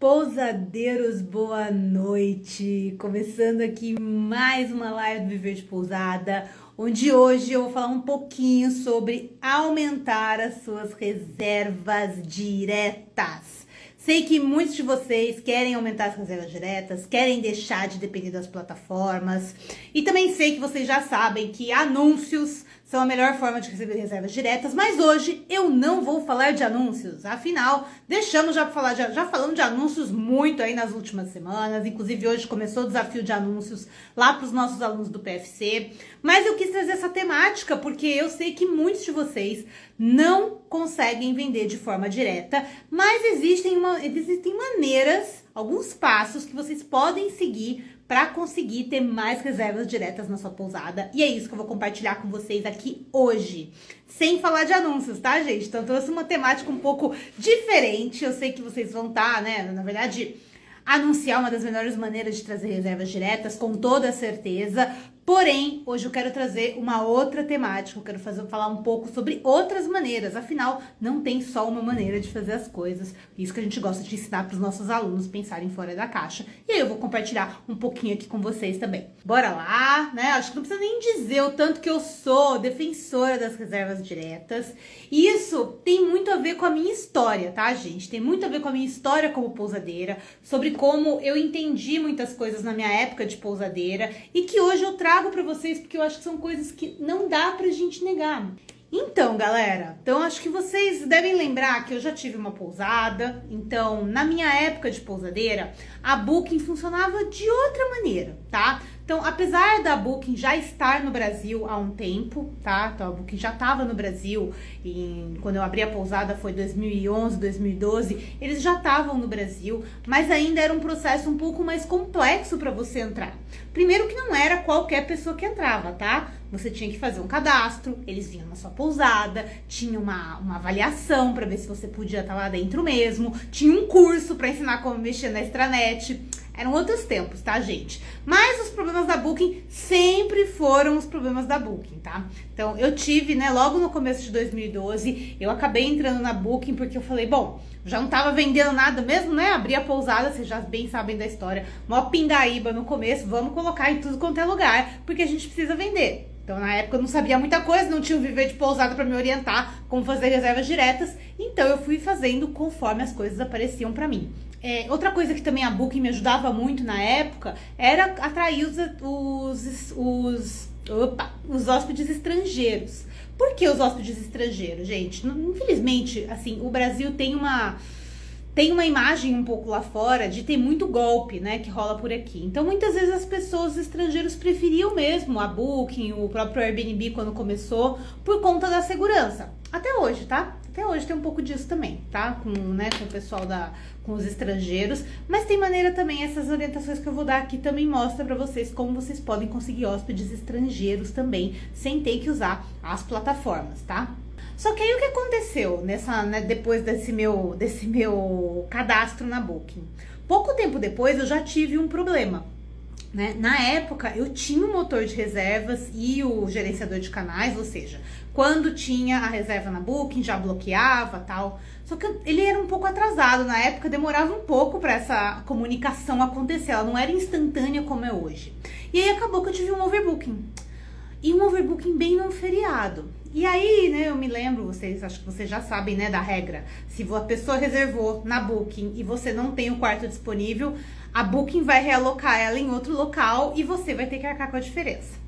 Pousadeiros, boa noite! Começando aqui mais uma live do Viver de Pousada, onde hoje eu vou falar um pouquinho sobre aumentar as suas reservas diretas. Sei que muitos de vocês querem aumentar as reservas diretas, querem deixar de depender das plataformas, e também sei que vocês já sabem que anúncios são a melhor forma de receber reservas diretas, mas hoje eu não vou falar de anúncios. Afinal, deixamos já para falar, já falamos de anúncios muito aí nas últimas semanas, inclusive hoje começou o desafio de anúncios lá para os nossos alunos do PFC, mas eu quis trazer essa temática porque eu sei que muitos de vocês não conseguem vender de forma direta, mas existem maneiras, alguns passos que vocês podem seguir para conseguir ter mais reservas diretas na sua pousada. E é isso que eu vou compartilhar com vocês aqui hoje. Sem falar de anúncios, tá, gente? Então, eu trouxe uma temática um pouco diferente. Eu sei que vocês vão estar, né, na verdade, anunciar uma das melhores maneiras de trazer reservas diretas, com toda certeza. Porém, hoje eu quero trazer uma outra temática, eu quero falar um pouco sobre outras maneiras. Afinal, não tem só uma maneira de fazer as coisas. Isso que a gente gosta de ensinar para os nossos alunos pensarem fora da caixa. E aí eu vou compartilhar um pouquinho aqui com vocês também. Bora lá, né? Acho que não precisa nem dizer o tanto que eu sou defensora das reservas diretas. E isso tem muito a ver com a minha história, tá, gente? Tem muito a ver com a minha história como pousadeira, sobre como eu entendi muitas coisas na minha época de pousadeira e que hoje eu trago para vocês porque eu acho que são coisas que não dá pra gente negar. Então, galera, acho que vocês devem lembrar que eu já tive uma pousada. Então, na minha época de pousadeira, a Booking funcionava de outra maneira, tá? Então, apesar da Booking já estar no Brasil há um tempo, tá? Então, a Booking já estava no Brasil, quando eu abri a pousada foi 2011, 2012, eles já estavam no Brasil, mas ainda era um processo um pouco mais complexo para você entrar. Primeiro que não era qualquer pessoa que entrava, tá? Você tinha que fazer um cadastro, eles vinham na sua pousada, tinha uma avaliação para ver se você podia estar lá dentro mesmo, tinha um curso para ensinar como mexer na extranet. Eram outros tempos, tá, gente? Mas os problemas da Booking sempre foram os problemas da Booking, tá? Então, eu tive, né, logo no começo de 2012, eu acabei entrando na Booking porque eu falei, bom, já não tava vendendo nada mesmo, né? Abri a pousada, vocês já bem sabem da história. Mó pindaíba no começo, vamos colocar em tudo quanto é lugar, porque a gente precisa vender. Então, na época, eu não sabia muita coisa, não tinha um Viver de Pousada para me orientar como fazer reservas diretas. Então, eu fui fazendo conforme as coisas apareciam para mim. Outra coisa que também a Booking me ajudava muito na época era atrair os hóspedes estrangeiros. Por que os hóspedes estrangeiros, gente? Infelizmente, assim, o Brasil tem uma imagem um pouco lá fora de ter muito golpe, né, que rola por aqui. Então, muitas vezes as pessoas estrangeiros preferiam mesmo a Booking, o próprio Airbnb quando começou, por conta da segurança. Até hoje, tá? Até hoje tem um pouco disso também, tá? Com o pessoal com os estrangeiros. Mas tem maneira também, essas orientações que eu vou dar aqui também mostra pra vocês como vocês podem conseguir hóspedes estrangeiros também, sem ter que usar as plataformas, tá? Só que aí o que aconteceu depois desse meu cadastro na Booking? Pouco tempo depois eu já tive um problema, né? Na época eu tinha o motor de reservas e o gerenciador de canais, ou seja, quando tinha a reserva na Booking já bloqueava tal. Só que ele era um pouco atrasado, na época demorava um pouco para essa comunicação acontecer, ela não era instantânea como é hoje. E aí acabou que eu tive um overbooking. E um overbooking bem no feriado. E aí, né, eu me lembro, acho que vocês já sabem, né, da regra. Se a pessoa reservou na Booking e você não tem o quarto disponível, a Booking vai realocar ela em outro local e você vai ter que arcar com a diferença.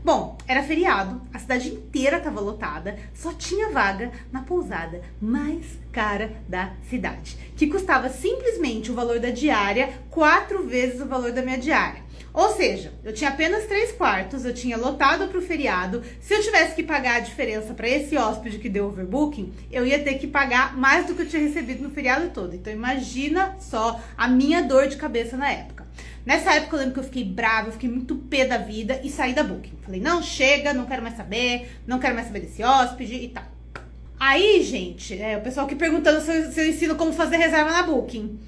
Bom, era feriado, a cidade inteira estava lotada, só tinha vaga na pousada mais cara da cidade, que custava simplesmente o valor da diária 4 vezes o valor da minha diária. Ou seja, eu tinha apenas 3 quartos, eu tinha lotado para o feriado. Se eu tivesse que pagar a diferença para esse hóspede que deu overbooking, eu ia ter que pagar mais do que eu tinha recebido no feriado todo. Então imagina só a minha dor de cabeça na época. Nessa época eu lembro que eu fiquei brava, eu fiquei muito pé da vida e saí da Booking. Falei, não, chega, não quero mais saber desse hóspede e tal. Aí, gente, o pessoal aqui perguntando se eu ensino como fazer reserva na Booking.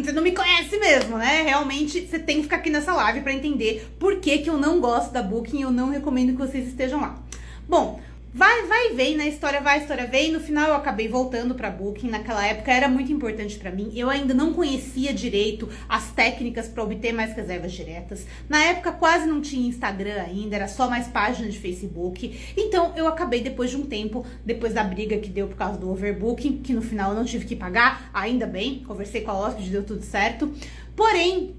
Você não me conhece mesmo, né? Realmente, você tem que ficar aqui nessa live pra entender por que eu não gosto da Booking e eu não recomendo que vocês estejam lá. Bom, vai e vem, né? História vai, história vem. No final eu acabei voltando pra Booking. Naquela época era muito importante pra mim. Eu ainda não conhecia direito as técnicas pra obter mais reservas diretas. Na época quase não tinha Instagram ainda, era só mais página de Facebook. Então eu acabei depois de um tempo, depois da briga que deu por causa do overbooking, que no final eu não tive que pagar, ainda bem. Conversei com a hóspede, deu tudo certo. Porém,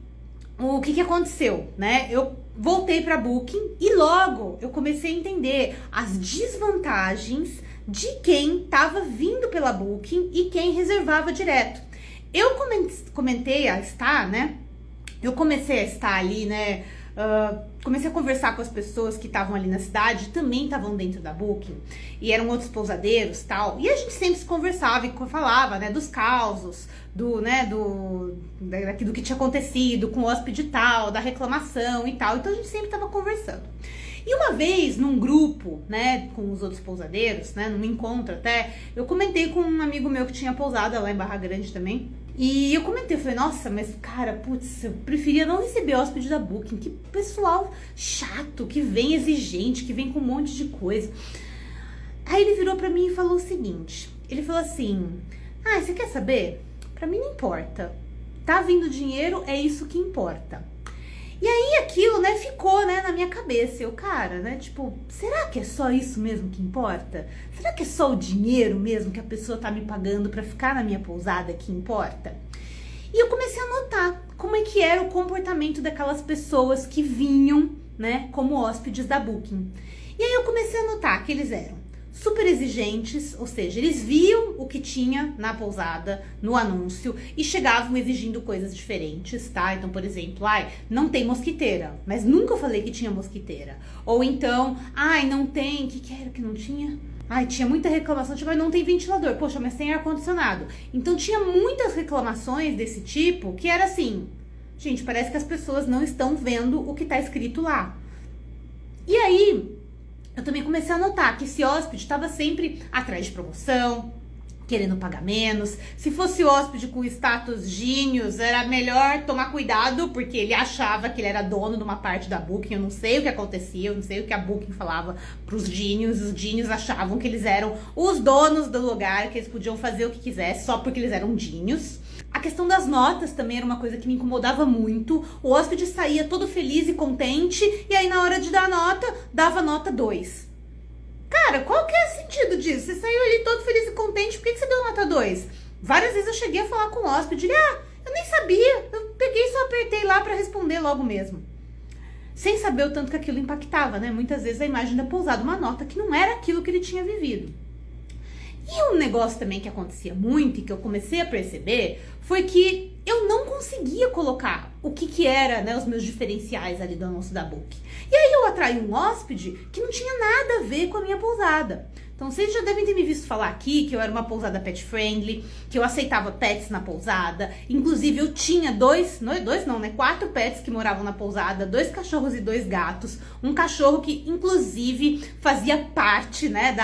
o que aconteceu, né? Eu voltei para Booking e logo eu comecei a entender as desvantagens de quem estava vindo pela Booking e quem reservava direto. Eu comecei a estar ali, né? Comecei a conversar com as pessoas que estavam ali na cidade, também estavam dentro da Booking, e eram outros pousadeiros, tal. E a gente sempre se conversava e falava, né, dos causos, do que tinha acontecido com o hóspede e tal, da reclamação e tal. Então a gente sempre estava conversando. E uma vez, num grupo, né, com os outros pousadeiros, né, num encontro até, eu comentei com um amigo meu que tinha pousada lá em Barra Grande também. E eu comentei, eu falei, nossa, mas cara, putz, eu preferia não receber hóspede da Booking. Que pessoal chato, que vem exigente, que vem com um monte de coisa. Aí ele virou pra mim e falou o seguinte, ele falou assim, você quer saber? Pra mim não importa. Tá vindo dinheiro, é isso que importa. E aí aquilo, né, ficou, né, na minha cabeça. Eu, cara, né, tipo, será que é só isso mesmo que importa? Será que é só o dinheiro mesmo que a pessoa tá me pagando pra ficar na minha pousada que importa? E eu comecei a notar como é que era o comportamento daquelas pessoas que vinham, né, como hóspedes da Booking. E aí eu comecei a notar que eles eram super exigentes, ou seja, eles viam o que tinha na pousada, no anúncio, e chegavam exigindo coisas diferentes, tá? Então, por exemplo, não tem mosquiteira, mas nunca falei que tinha mosquiteira. Ou então, não tem, o que era que não tinha? Tinha muita reclamação, tipo, não tem ventilador, poxa, mas tem ar-condicionado. Então tinha muitas reclamações desse tipo, que era assim, gente, parece que as pessoas não estão vendo o que tá escrito lá. E aí, eu também comecei a notar que esse hóspede estava sempre atrás de promoção, querendo pagar menos. Se fosse hóspede com status gênios, era melhor tomar cuidado, porque ele achava que ele era dono de uma parte da Booking. Eu não sei o que acontecia, eu não sei o que a Booking falava pros gênios. Os gênios achavam que eles eram os donos do lugar, que eles podiam fazer o que quisessem só porque eles eram gênios. A questão das notas também era uma coisa que me incomodava muito. O hóspede saía todo feliz e contente, e aí na hora de dar nota, dava nota 2. Cara, qual que é o sentido disso? Você saiu ali todo feliz e contente, por que você deu nota 2? Várias vezes eu cheguei a falar com o hóspede, ele, eu nem sabia, eu peguei e só apertei lá pra responder logo mesmo. Sem saber o tanto que aquilo impactava, né? Muitas vezes a imagem da pousada, uma nota que não era aquilo que ele tinha vivido. E um negócio também que acontecia muito e que eu comecei a perceber foi que eu não conseguia colocar o que era, né, os meus diferenciais ali do anúncio da Booking. E aí eu atraí um hóspede que não tinha nada a ver com a minha pousada. Então vocês já devem ter me visto falar aqui que eu era uma pousada pet friendly, que eu aceitava pets na pousada. Inclusive eu tinha quatro pets que moravam na pousada, 2 cachorros e 2 gatos. Um cachorro que inclusive fazia parte, né,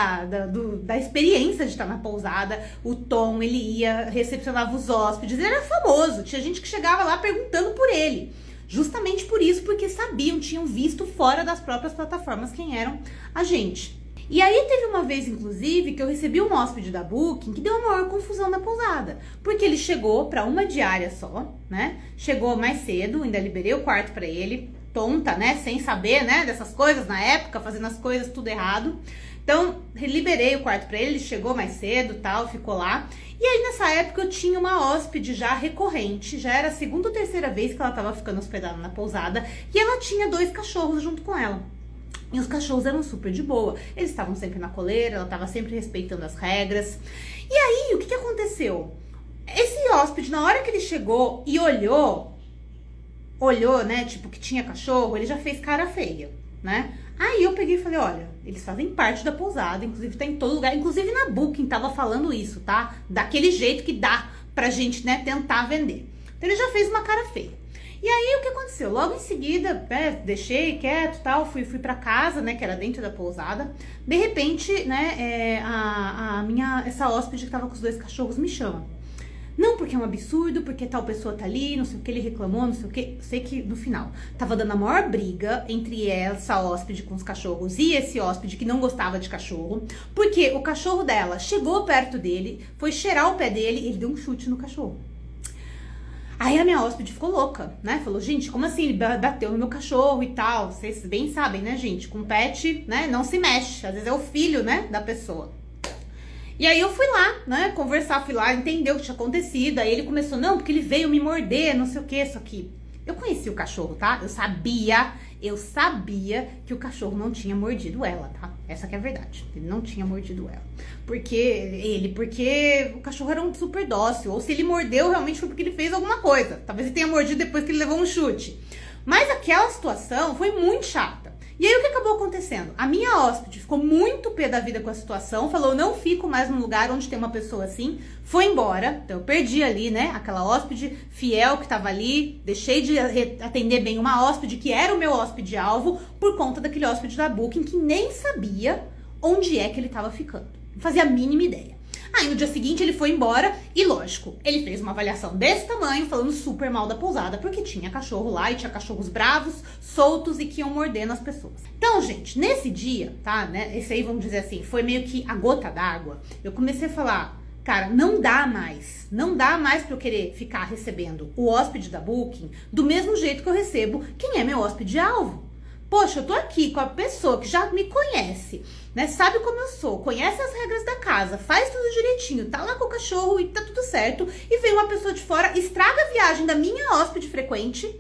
da experiência de estar na pousada. O Tom, ele ia, recepcionava os hóspedes, ele era famoso. Tinha gente que chegava lá perguntando por ele. Justamente por isso, porque sabiam, tinham visto fora das próprias plataformas quem eram a gente. E aí teve uma vez, inclusive, que eu recebi um hóspede da Booking que deu a maior confusão na pousada. Porque ele chegou para uma diária só, né? Chegou mais cedo, ainda liberei o quarto para ele, tonta, né? Sem saber, né? Dessas coisas na época, fazendo as coisas tudo errado. Então, liberei o quarto para ele chegou mais cedo, tal, ficou lá. E aí, nessa época, eu tinha uma hóspede já recorrente, já era a segunda ou terceira vez que ela tava ficando hospedada na pousada, e ela tinha 2 cachorros junto com ela. E os cachorros eram super de boa, eles estavam sempre na coleira, ela estava sempre respeitando as regras. E aí, o que aconteceu? Esse hóspede, na hora que ele chegou e olhou, né, tipo, que tinha cachorro, ele já fez cara feia, né? Aí eu peguei e falei, olha, eles fazem parte da pousada, inclusive tá em todo lugar, inclusive na Booking tava falando isso, tá? Daquele jeito que dá pra gente, né, tentar vender. Então ele já fez uma cara feia. E aí o que aconteceu? Logo em seguida, deixei quieto, tal, fui pra casa, né, que era dentro da pousada. De repente, né, essa hóspede que tava com os 2 cachorros me chama. Não não, porque é um absurdo, porque tal pessoa tá ali, não sei o que, ele reclamou, não sei o que. Sei que no final tava dando a maior briga entre essa hóspede com os cachorros e esse hóspede que não gostava de cachorro, porque o cachorro dela chegou perto dele, foi cheirar o pé dele e ele deu um chute no cachorro. Aí a minha hóspede ficou louca, né? Falou, gente, como assim? Ele bateu no meu cachorro e tal. Vocês bem sabem, né, gente? Com pet, né, não se mexe. Às vezes é o filho, né, da pessoa. E aí eu fui lá, né, conversar, fui lá, entender o que tinha acontecido. Aí ele começou, não, porque ele veio me morder, não sei o que, só que eu conheci o cachorro, tá? Eu sabia que o cachorro não tinha mordido ela, tá? Essa que é a verdade. Ele não tinha mordido ela. Porque o cachorro era um super dócil. Ou se ele mordeu, realmente foi porque ele fez alguma coisa. Talvez ele tenha mordido depois que ele levou um chute. Mas aquela situação foi muito chata. E aí o que acabou acontecendo? A minha hóspede ficou muito pé da vida com a situação, falou, não fico mais num lugar onde tem uma pessoa assim, foi embora. Então eu perdi ali, né, aquela hóspede fiel que tava ali, deixei de atender bem uma hóspede que era o meu hóspede alvo, por conta daquele hóspede da Booking que nem sabia onde é que ele tava ficando. Não fazia a mínima ideia. Aí no dia seguinte ele foi embora e, lógico, ele fez uma avaliação desse tamanho, falando super mal da pousada, porque tinha cachorro lá e tinha cachorros bravos, soltos e que iam mordendo as pessoas. Então, gente, nesse dia, tá, né, esse aí, vamos dizer assim, foi meio que a gota d'água. Eu comecei a falar, cara, não dá mais pra eu querer ficar recebendo o hóspede da Booking do mesmo jeito que eu recebo quem é meu hóspede alvo. Poxa, eu tô aqui com a pessoa que já me conhece, né? Sabe como eu sou, conhece as regras da casa, faz tudo direitinho, tá lá com o cachorro e tá tudo certo. E vem uma pessoa de fora, estraga a viagem da minha hóspede frequente,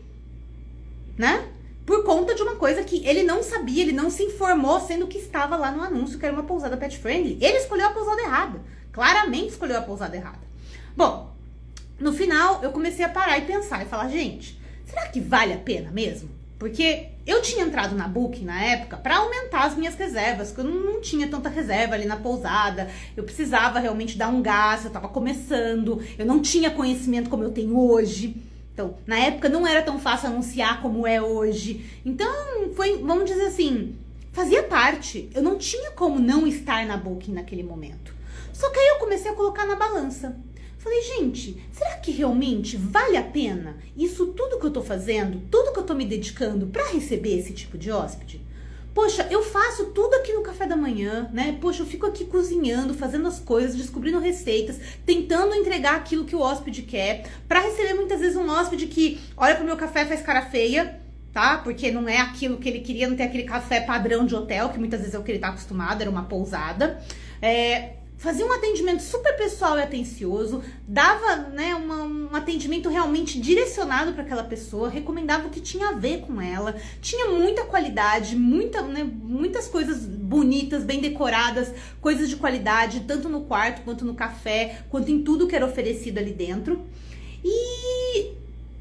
né? Por conta de uma coisa que ele não sabia, ele não se informou, sendo que estava lá no anúncio que era uma pousada pet friendly. Ele escolheu a pousada errada, claramente escolheu a pousada errada. Bom, no final eu comecei a parar e pensar e falar, gente, será que vale a pena mesmo? Porque eu tinha entrado na Booking na época para aumentar as minhas reservas, porque eu não tinha tanta reserva ali na pousada, eu precisava realmente dar um gás, eu tava começando, eu não tinha conhecimento como eu tenho hoje. Então, na época não era tão fácil anunciar como é hoje. Então, foi, vamos dizer assim, fazia parte. Eu não tinha como não estar na Booking naquele momento. Só que aí eu comecei a colocar na balança. Falei, gente, será que realmente vale a pena isso tudo que eu tô fazendo, tudo que eu tô me dedicando pra receber esse tipo de hóspede? Poxa, eu faço tudo aqui no café da manhã, né? Poxa, eu fico aqui cozinhando, fazendo as coisas, descobrindo receitas, tentando entregar aquilo que o hóspede quer, pra receber muitas vezes um hóspede que olha pro meu café e faz cara feia, tá? Porque não é aquilo que ele queria, não tem aquele café padrão de hotel, que muitas vezes é o que ele tá acostumado, era uma pousada. Fazia um atendimento super pessoal e atencioso, dava, né, um atendimento realmente direcionado para aquela pessoa, recomendava o que tinha a ver com ela, tinha muita qualidade, muitas coisas bonitas, bem decoradas, coisas de qualidade, tanto no quarto, quanto no café, quanto em tudo que era oferecido ali dentro. E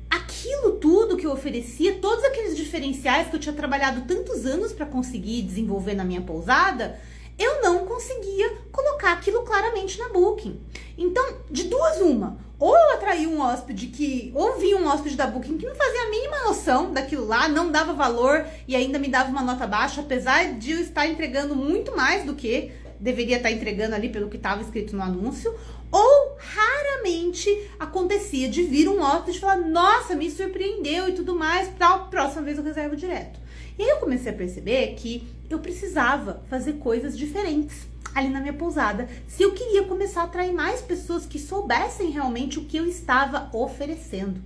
aquilo tudo que eu oferecia, todos aqueles diferenciais que eu tinha trabalhado tantos anos para conseguir desenvolver na minha pousada, eu não conseguia colocar aquilo claramente na Booking. Então, de duas uma, ou eu atraí um hóspede ou vi um hóspede da Booking que não fazia a mínima noção daquilo lá, não dava valor e ainda me dava uma nota baixa, apesar de eu estar entregando muito mais do que deveria estar entregando ali pelo que estava escrito no anúncio, ou raramente acontecia de vir um hóspede e falar, nossa, me surpreendeu e tudo mais, tal, próxima vez eu reservo direto. E aí eu comecei a perceber que eu precisava fazer coisas diferentes ali na minha pousada, se eu queria começar a atrair mais pessoas que soubessem realmente o que eu estava oferecendo.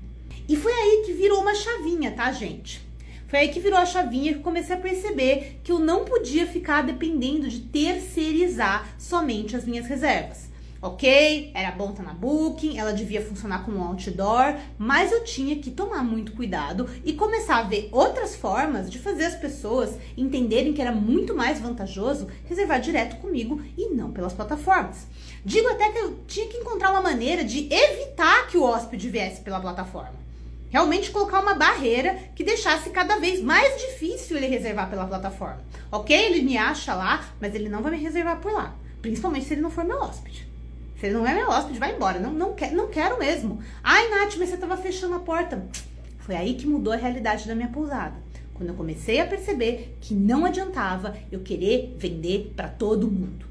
E foi aí que virou uma chavinha, tá, gente? Foi aí que virou a chavinha que eu comecei a perceber que eu não podia ficar dependendo de terceirizar somente as minhas reservas. Ok, era bom estar na Booking, ela devia funcionar como um outdoor, mas eu tinha que tomar muito cuidado e começar a ver outras formas de fazer as pessoas entenderem que era muito mais vantajoso reservar direto comigo e não pelas plataformas. Digo até que eu tinha que encontrar uma maneira de evitar que o hóspede viesse pela plataforma. Realmente colocar uma barreira que deixasse cada vez mais difícil ele reservar pela plataforma. Ok, ele me acha lá, mas ele não vai me reservar por lá, principalmente se ele não for meu hóspede. Se ele não é meu hóspede, vai embora. Não quero mesmo. Ai, Nath, mas você tava fechando a porta. Foi aí que mudou a realidade da minha pousada. Quando eu comecei a perceber que não adiantava eu querer vender para todo mundo.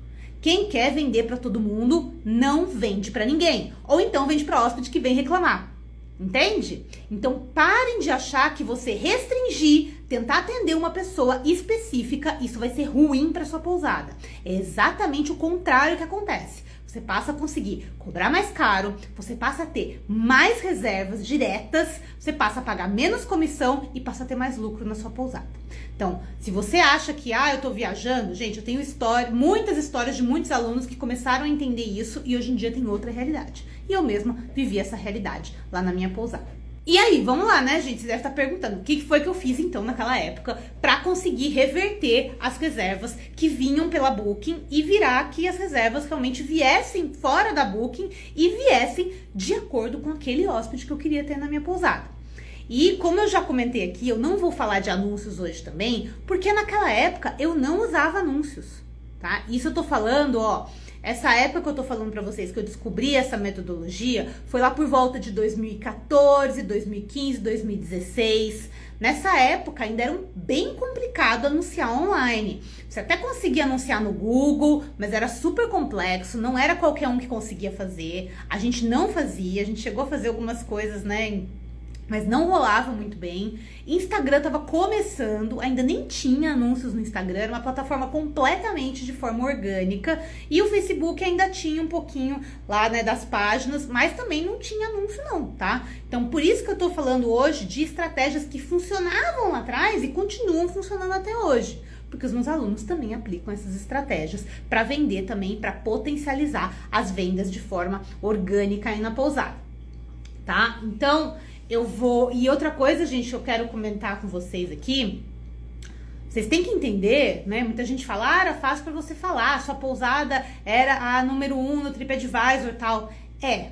Quem quer vender para todo mundo não vende para ninguém. Ou então vende para hóspede que vem reclamar. Entende? Então parem de achar que você restringir, tentar atender uma pessoa específica, isso vai ser ruim para sua pousada. É exatamente o contrário que acontece. Você passa a conseguir cobrar mais caro, você passa a ter mais reservas diretas, você passa a pagar menos comissão e passa a ter mais lucro na sua pousada. Então, se você acha que, eu tô viajando, gente, eu tenho muitas histórias de muitos alunos que começaram a entender isso e hoje em dia tem outra realidade. E eu mesma vivi essa realidade lá na minha pousada. E aí, vamos lá, né, gente? Você deve estar perguntando o que foi que eu fiz, então, naquela época para conseguir reverter as reservas que vinham pela Booking e virar que as reservas realmente viessem fora da Booking e viessem de acordo com aquele hóspede que eu queria ter na minha pousada. E como eu já comentei aqui, eu não vou falar de anúncios hoje também, porque naquela época eu não usava anúncios, tá? Isso eu tô falando, essa época que eu tô falando pra vocês, que eu descobri essa metodologia, foi lá por volta de 2014, 2015, 2016. Nessa época ainda era bem complicado anunciar online. Você até conseguia anunciar no Google, mas era super complexo, não era qualquer um que conseguia fazer. A gente não fazia, a gente chegou a fazer algumas coisas, né, mas não rolava muito bem. Instagram tava começando, ainda nem tinha anúncios no Instagram, era uma plataforma completamente de forma orgânica, e o Facebook ainda tinha um pouquinho lá, né, das páginas, mas também não tinha anúncio não, tá? Então por isso que eu tô falando hoje de estratégias que funcionavam lá atrás e continuam funcionando até hoje, porque os meus alunos também aplicam essas estratégias para vender também, para potencializar as vendas de forma orgânica aí na pousada, tá? Então e outra coisa, gente, eu quero comentar com vocês aqui. Vocês têm que entender, né? Muita gente fala, era fácil para você falar, sua pousada era a número 1 no TripAdvisor e tal.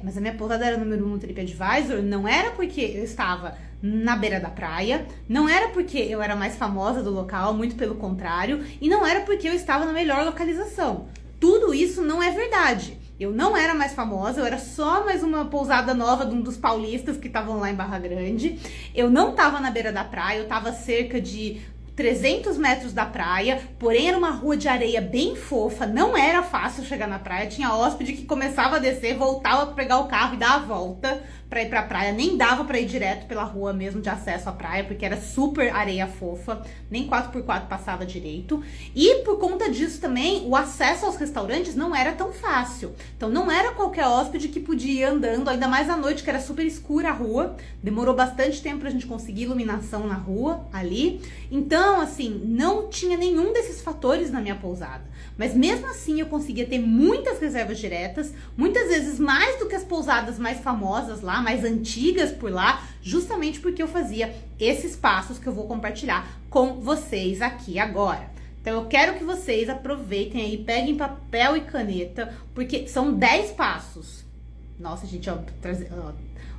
Mas a minha pousada era número 1 no TripAdvisor, não era porque eu estava na beira da praia, não era porque eu era mais famosa do local, muito pelo contrário, e não era porque eu estava na melhor localização. Tudo isso não é verdade. Eu não era mais famosa, eu era só mais uma pousada nova de um dos paulistas que estavam lá em Barra Grande. Eu não estava na beira da praia, eu estava cerca de 300 metros da praia, porém era uma rua de areia bem fofa, não era fácil chegar na praia, tinha hóspede que começava a descer, voltava para pegar o carro e dar a volta para ir para a praia, nem dava para ir direto pela rua mesmo de acesso à praia, porque era super areia fofa, nem 4x4 passava direito, e por conta disso também, o acesso aos restaurantes não era tão fácil, então não era qualquer hóspede que podia ir andando, ainda mais à noite, que era super escura a rua, demorou bastante tempo pra gente conseguir iluminação na rua, ali, então, assim, não tinha nenhum desses fatores na minha pousada. Mas mesmo assim eu conseguia ter muitas reservas diretas, muitas vezes mais do que as pousadas mais famosas lá, mais antigas por lá, justamente porque eu fazia esses passos que eu vó compartilhar com vocês aqui agora. Então eu quero que vocês aproveitem aí, peguem papel e caneta, porque são 10 passos. Nossa, gente,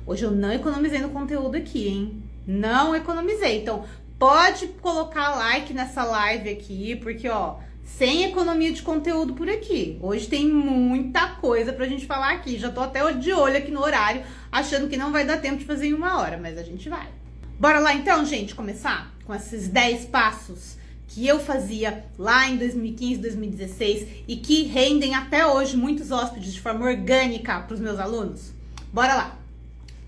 hoje eu não economizei no conteúdo aqui, hein? Não economizei, então pode colocar like nessa live aqui, porque, sem economia de conteúdo por aqui. Hoje tem muita coisa pra gente falar aqui. Já tô até de olho aqui no horário, achando que não vai dar tempo de fazer em 1 hora, mas a gente vai. Bora lá então, gente, começar com esses 10 passos que eu fazia lá em 2015, 2016 e que rendem até hoje muitos hóspedes de forma orgânica pros meus alunos? Bora lá.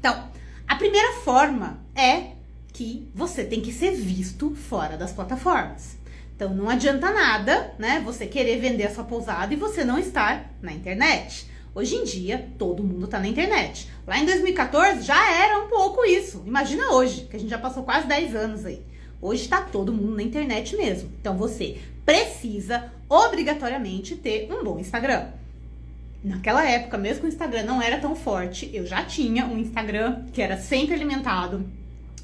Então, a primeira forma é que você tem que ser visto fora das plataformas. Então não adianta nada, né, você querer vender a sua pousada e você não estar na internet. Hoje em dia, todo mundo tá na internet. Lá em 2014 já era um pouco isso. Imagina hoje, que a gente já passou quase 10 anos aí. Hoje tá todo mundo na internet mesmo. Então você precisa obrigatoriamente ter um bom Instagram. Naquela época, mesmo que o Instagram não era tão forte, eu já tinha um Instagram que era sempre alimentado,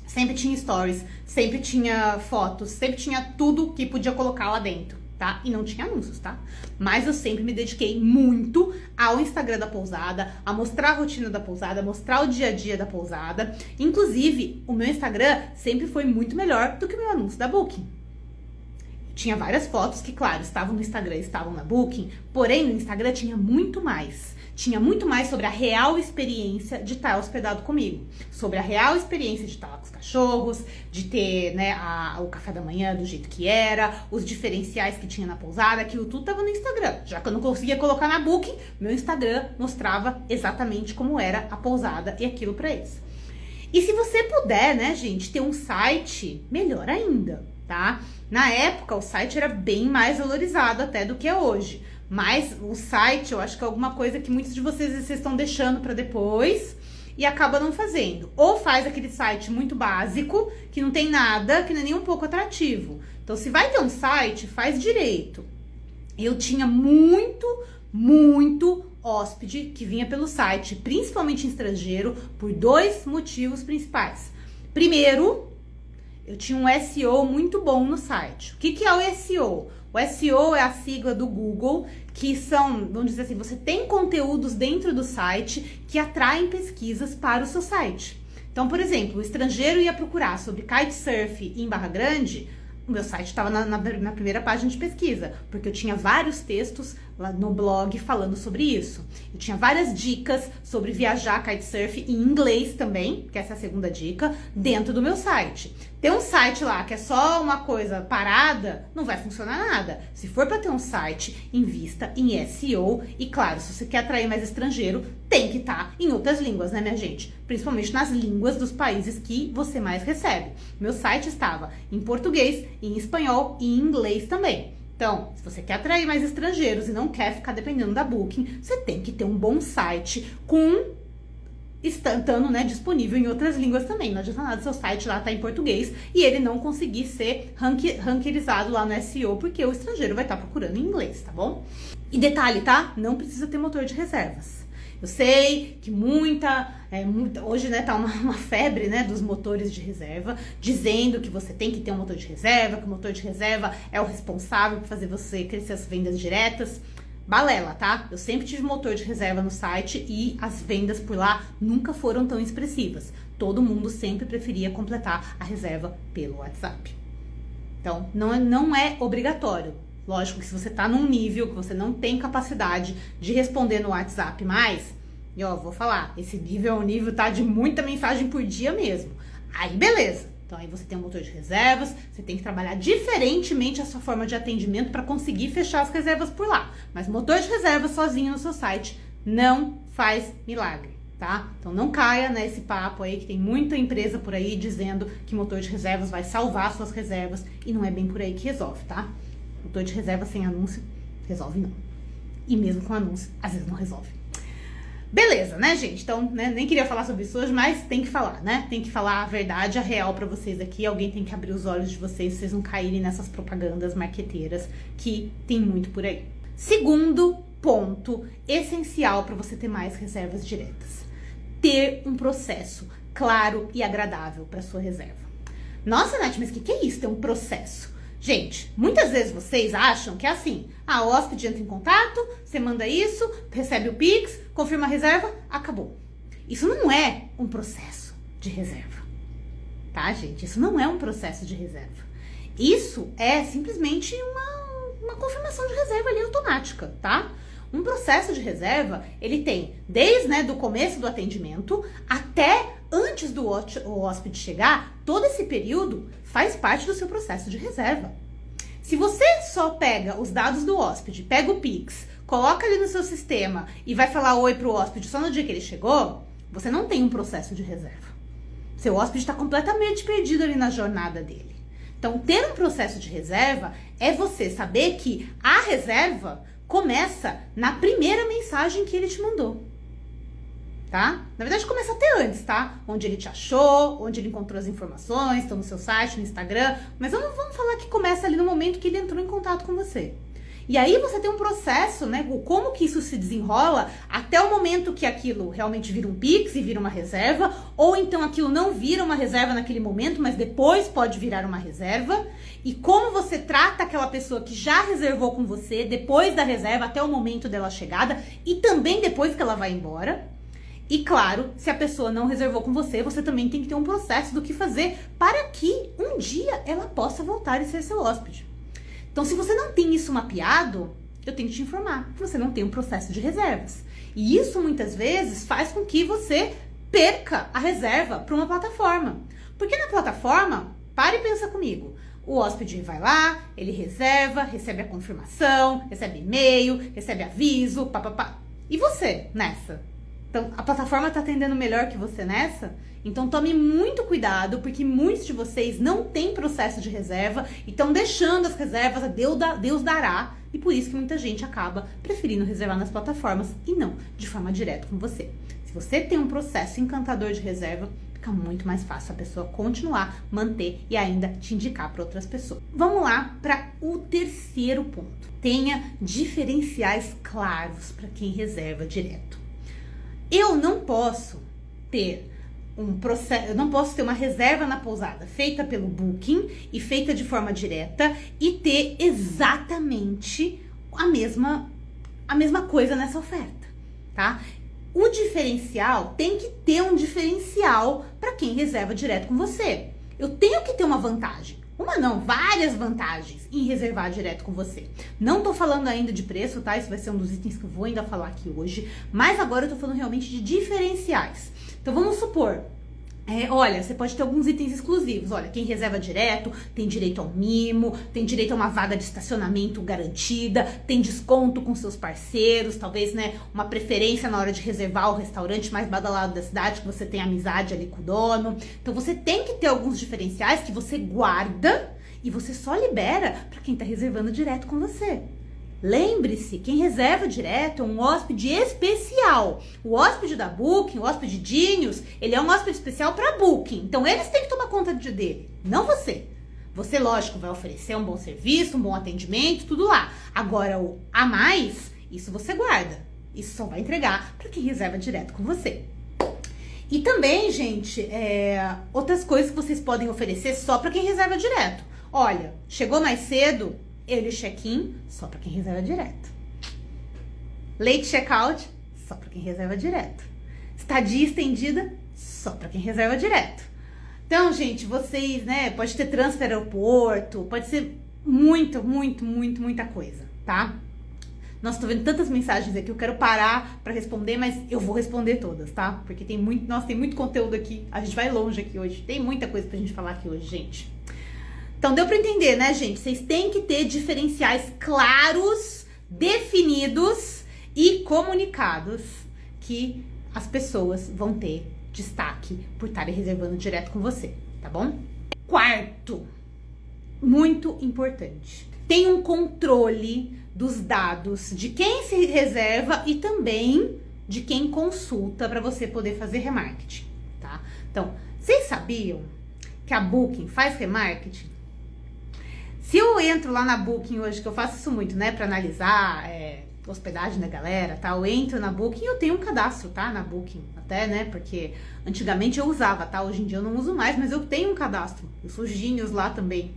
sempre tinha stories, sempre tinha fotos, sempre tinha tudo que podia colocar lá dentro, tá? E não tinha anúncios, tá? Mas eu sempre me dediquei muito ao Instagram da pousada, a mostrar a rotina da pousada, a mostrar o dia a dia da pousada. Inclusive, o meu Instagram sempre foi muito melhor do que o meu anúncio da Booking. Tinha várias fotos que, claro, estavam no Instagram, estavam na Booking, porém no Instagram tinha muito mais. Tinha muito mais sobre a real experiência de estar hospedado comigo. Sobre a real experiência de estar lá com os cachorros, de ter, né, o café da manhã do jeito que era, os diferenciais que tinha na pousada, aquilo tudo estava no Instagram. Já que eu não conseguia colocar na Booking, meu Instagram mostrava exatamente como era a pousada e aquilo para eles. E se você puder, né, gente, ter um site, melhor ainda, tá? Na época, o site era bem mais valorizado até do que é hoje. Mas o site, eu acho que é alguma coisa que muitos de vocês estão deixando para depois e acaba não fazendo. Ou faz aquele site muito básico, que não tem nada, que não é nem um pouco atrativo. Então, se vai ter um site, faz direito. Eu tinha muito hóspede que vinha pelo site, principalmente estrangeiro, por 2 motivos principais. Primeiro, eu tinha um SEO muito bom no site. O que é o SEO? O SEO é a sigla do Google, que são, vamos dizer assim, você tem conteúdos dentro do site que atraem pesquisas para o seu site. Então, por exemplo, o estrangeiro ia procurar sobre kitesurf em Barra Grande, o meu site estava na primeira página de pesquisa, porque eu tinha vários textos lá no blog falando sobre isso. Eu tinha várias dicas sobre viajar kitesurf em inglês também, que essa é a segunda dica, dentro do meu site. Ter um site lá que é só uma coisa parada, não vai funcionar nada. Se for para ter um site, invista em SEO. E claro, se você quer atrair mais estrangeiro, tem que estar em outras línguas, né, minha gente? Principalmente nas línguas dos países que você mais recebe. Meu site estava em português, em espanhol e em inglês também. Então, se você quer atrair mais estrangeiros e não quer ficar dependendo da Booking, você tem que ter um bom site estando, né, disponível em outras línguas também. Não adianta nada seu site lá tá em português e ele não conseguir ser ranqueirizado lá no SEO, porque o estrangeiro vai estar procurando em inglês, tá bom? E detalhe, tá? Não precisa ter motor de reservas. Eu sei que hoje, né, tá uma febre, né, dos motores de reserva, dizendo que você tem que ter um motor de reserva, que o motor de reserva é o responsável por fazer você crescer as vendas diretas. Balela, tá? Eu sempre tive motor de reserva no site e as vendas por lá nunca foram tão expressivas. Todo mundo sempre preferia completar a reserva pelo WhatsApp. Então, não é obrigatório. Lógico que se você tá num nível que você não tem capacidade de responder no WhatsApp mais, e ó, vou falar, esse nível é um nível, tá, de muita mensagem por dia mesmo. Aí, beleza. Então, aí você tem um motor de reservas, você tem que trabalhar diferentemente a sua forma de atendimento para conseguir fechar as reservas por lá. Mas motor de reservas sozinho no seu site não faz milagre, tá? Então, não caia nesse papo aí que tem muita empresa por aí dizendo que motor de reservas vai salvar suas reservas e não é bem por aí que resolve, tá? Motor de reserva sem anúncio, resolve não. E mesmo com anúncio, às vezes não resolve. Beleza, né, gente? Então, né, nem queria falar sobre isso hoje, mas tem que falar, né? Tem que falar a verdade, a real pra vocês aqui. Alguém tem que abrir os olhos de vocês, vocês não caírem nessas propagandas marqueteiras que tem muito por aí. Segundo ponto essencial para você ter mais reservas diretas. Ter um processo claro e agradável para sua reserva. Nossa, Nath, mas o que é isso? Ter um processo? Gente, muitas vezes vocês acham que é assim, o hóspede entra em contato, você manda isso, recebe o Pix, confirma a reserva, acabou. Isso não é um processo de reserva, tá, gente? Isso não é um processo de reserva. Isso é simplesmente uma confirmação de reserva ali automática, tá? Um processo de reserva, ele tem desde, né, do começo do atendimento até antes do hóspede chegar, todo esse período faz parte do seu processo de reserva. Se você só pega os dados do hóspede, pega o Pix, coloca ali no seu sistema e vai falar oi pro hóspede só no dia que ele chegou, você não tem um processo de reserva. Seu hóspede está completamente perdido ali na jornada dele. Então, ter um processo de reserva é você saber que a reserva começa na primeira mensagem que ele te mandou. Tá? Na verdade, começa até antes, tá? Onde ele te achou, onde ele encontrou as informações, estão no seu site, no Instagram. Mas vamos falar que começa ali no momento que ele entrou em contato com você. E aí você tem um processo, né? Como que isso se desenrola até o momento que aquilo realmente vira um Pix e vira uma reserva, ou então aquilo não vira uma reserva naquele momento, mas depois pode virar uma reserva. E como você trata aquela pessoa que já reservou com você, depois da reserva até o momento dela chegada, e também depois que ela vai embora. E claro, se a pessoa não reservou com você, você também tem que ter um processo do que fazer para que um dia ela possa voltar e ser seu hóspede. Então, se você não tem isso mapeado, eu tenho que te informar que você não tem um processo de reservas. E isso, muitas vezes, faz com que você perca a reserva para uma plataforma. Porque na plataforma, para e pensa comigo, o hóspede vai lá, ele reserva, recebe a confirmação, recebe e-mail, recebe aviso, papapá. E você nessa? Então, a plataforma está atendendo melhor que você nessa? Então, tome muito cuidado, porque muitos de vocês não têm processo de reserva e estão deixando as reservas a Deus dará. E por isso que muita gente acaba preferindo reservar nas plataformas e não de forma direta com você. Se você tem um processo encantador de reserva, fica muito mais fácil a pessoa continuar, manter e ainda te indicar para outras pessoas. Vamos lá para o terceiro ponto. Tenha diferenciais claros para quem reserva direto. Eu não posso ter eu não posso ter uma reserva na pousada feita pelo Booking e feita de forma direta e ter exatamente a mesma coisa nessa oferta, tá? O diferencial tem que ter um diferencial para quem reserva direto com você. Eu tenho que ter uma vantagem. Uma não, várias vantagens em reservar direto com você. Não tô falando ainda de preço, tá? Isso vai ser um dos itens que eu vou ainda falar aqui hoje. Mas agora eu tô falando realmente de diferenciais. Então vamos supor, olha, você pode ter alguns itens exclusivos. Olha, quem reserva direto tem direito ao mimo, tem direito a uma vaga de estacionamento garantida, tem desconto com seus parceiros, talvez, né, uma preferência na hora de reservar o restaurante mais badalado da cidade, que você tem amizade ali com o dono. Então você tem que ter alguns diferenciais que você guarda e você só libera para quem tá reservando direto com você. Lembre-se, quem reserva direto é um hóspede especial. O hóspede da Booking, o hóspede Genius, ele é um hóspede especial para Booking. Então, eles têm que tomar conta dele, não você. Você, lógico, vai oferecer um bom serviço, um bom atendimento, tudo lá. Agora, o a mais, isso você guarda. Isso só vai entregar para quem reserva direto com você. E também, gente, outras coisas que vocês podem oferecer só para quem reserva direto. Olha, chegou mais cedo, early check-in, só para quem reserva direto. Late check-out, só para quem reserva direto. Estadia estendida, só para quem reserva direto. Então, gente, vocês, né, pode ter transfer aeroporto, pode ser muita coisa, tá? Nossa, tô vendo tantas mensagens aqui, eu quero parar para responder, mas eu vou responder todas, tá? Porque tem muito conteúdo aqui, a gente vai longe aqui hoje, tem muita coisa pra gente falar aqui hoje, gente. Então, deu para entender, né, gente? Vocês têm que ter diferenciais claros, definidos e comunicados que as pessoas vão ter destaque por estarem reservando direto com você, tá bom? Quarto, muito importante. Tem um controle dos dados de quem se reserva e também de quem consulta para você poder fazer remarketing, tá? Então, vocês sabiam que a Booking faz remarketing? Se eu entro lá na Booking hoje, que eu faço isso muito, né, para analisar hospedagem da galera, tá? Eu entro na Booking e eu tenho um cadastro, tá? Na Booking, até, né? Porque antigamente eu usava, tá? Hoje em dia eu não uso mais, mas eu tenho um cadastro. Eu sou Genius lá também.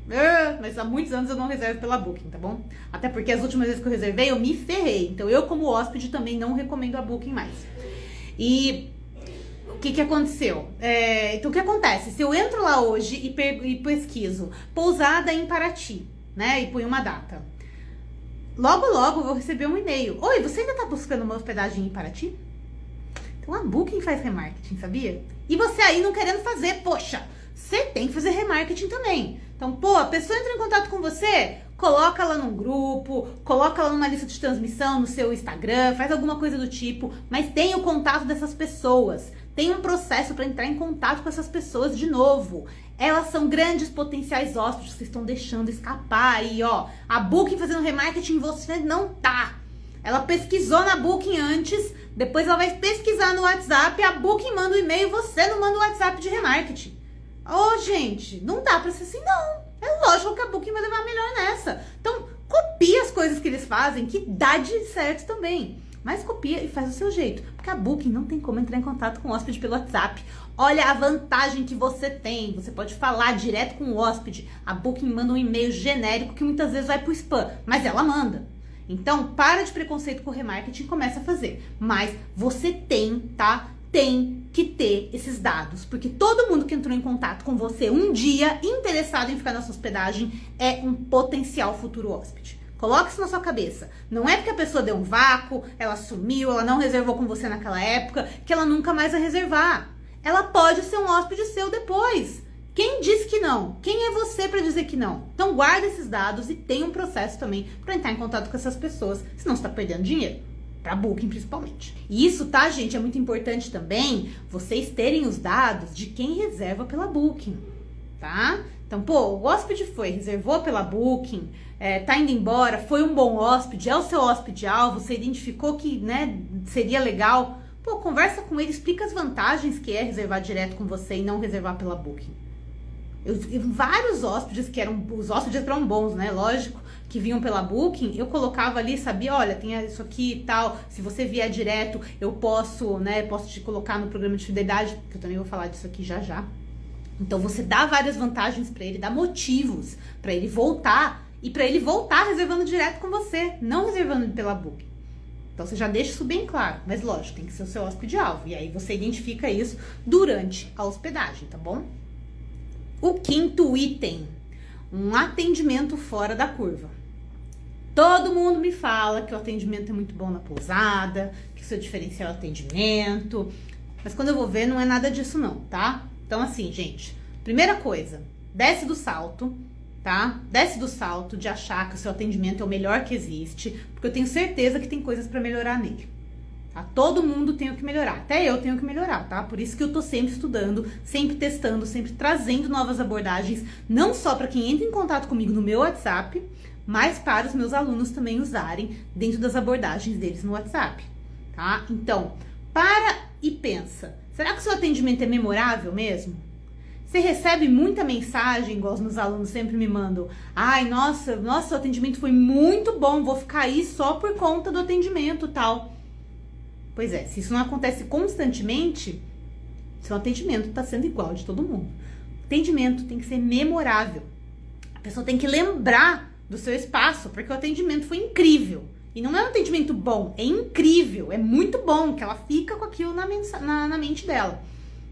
Mas há muitos anos eu não reservo pela Booking, tá bom? Até porque as últimas vezes que eu reservei, eu me ferrei. Então eu, como hóspede, também não recomendo a Booking mais. E o que aconteceu? Então, o que acontece? Se eu entro lá hoje e pesquiso pousada em Paraty, né? E ponho uma data. Logo eu vou receber um e-mail. Oi, você ainda tá buscando uma hospedagem em Paraty? Então, a Booking faz remarketing, sabia? E você aí não querendo fazer, poxa, você tem que fazer remarketing também. Então, pô, a pessoa entra em contato com você, coloca ela num grupo, coloca ela numa lista de transmissão no seu Instagram, faz alguma coisa do tipo, mas tem o contato dessas pessoas. Tem um processo para entrar em contato com essas pessoas de novo. Elas são grandes potenciais hóspedes que vocês estão deixando escapar aí, ó. A Booking fazendo remarketing, você não tá. Ela pesquisou na Booking antes, depois ela vai pesquisar no WhatsApp, a Booking manda um e-mail, você não manda o WhatsApp de remarketing. Ô, gente, não dá pra ser assim, não. É lógico que a Booking vai levar melhor nessa. Então, copia as coisas que eles fazem, que dá de certo também. Mas copia e faz do seu jeito. Porque a Booking não tem como entrar em contato com o hóspede pelo WhatsApp. Olha a vantagem que você tem. Você pode falar direto com o hóspede. A Booking manda um e-mail genérico que muitas vezes vai pro spam. Mas ela manda. Então, para de preconceito com o remarketing e começa a fazer. Mas você tem, tá? Tem que ter esses dados, porque todo mundo que entrou em contato com você um dia interessado em ficar na sua hospedagem é um potencial futuro hóspede. Coloque isso na sua cabeça. Não é porque a pessoa deu um vácuo, ela sumiu, ela não reservou com você naquela época, que ela nunca mais vai reservar. Ela pode ser um hóspede seu depois. Quem disse que não? Quem é você para dizer que não? Então guarda esses dados e tem um processo também para entrar em contato com essas pessoas, senão você está perdendo dinheiro. Para Booking principalmente. E isso, tá, gente, é muito importante também vocês terem os dados de quem reserva pela Booking, tá? Então, pô, o hóspede foi, reservou pela Booking, tá indo embora, foi um bom hóspede, é o seu hóspede-alvo, você identificou que, né, seria legal. Pô, conversa com ele, explica as vantagens que é reservar direto com você e não reservar pela Booking. Vários hóspedes os hóspedes eram bons, né, lógico, que vinham pela Booking, eu colocava ali, sabia, olha, tem isso aqui e tal, se você vier direto, eu posso, né, posso te colocar no programa de fidelidade, que eu também vou falar disso aqui já já. Então você dá várias vantagens para ele, dá motivos para ele voltar, e para ele voltar reservando direto com você, não reservando pela Booking. Então você já deixa isso bem claro, mas lógico, tem que ser o seu hóspede-alvo, e aí você identifica isso durante a hospedagem, tá bom? O quinto item, um atendimento fora da curva. Todo mundo me fala que o atendimento é muito bom na pousada, que o seu diferencial é o atendimento, mas quando eu vou ver não é nada disso não, tá? Então assim, gente, primeira coisa, desce do salto, tá? Desce do salto de achar que o seu atendimento é o melhor que existe, porque eu tenho certeza que tem coisas para melhorar nele. Tá? Todo mundo tem o que melhorar, até eu tenho que melhorar, tá? Por isso que eu tô sempre estudando, sempre testando, sempre trazendo novas abordagens, não só para quem entra em contato comigo no meu WhatsApp, mas para os meus alunos também usarem dentro das abordagens deles no WhatsApp, tá? Então, para e pensa, será que o seu atendimento é memorável mesmo? Você recebe muita mensagem, igual os meus alunos sempre me mandam, ai, nossa, seu atendimento foi muito bom, vou ficar aí só por conta do atendimento, tal. Pois é, se isso não acontece constantemente, seu atendimento está sendo igual de todo mundo. O atendimento tem que ser memorável. A pessoa tem que lembrar do seu espaço, porque o atendimento foi incrível. E não é um atendimento bom, é incrível, é muito bom, que ela fica com aquilo na mente dela,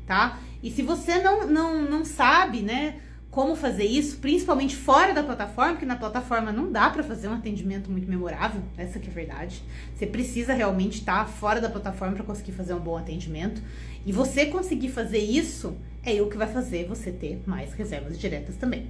tá? E se você não sabe, né, como fazer isso, principalmente fora da plataforma, porque na plataforma não dá para fazer um atendimento muito memorável, essa que é a verdade. Você precisa realmente estar fora da plataforma para conseguir fazer um bom atendimento. E você conseguir fazer isso, é o que vai fazer você ter mais reservas diretas também.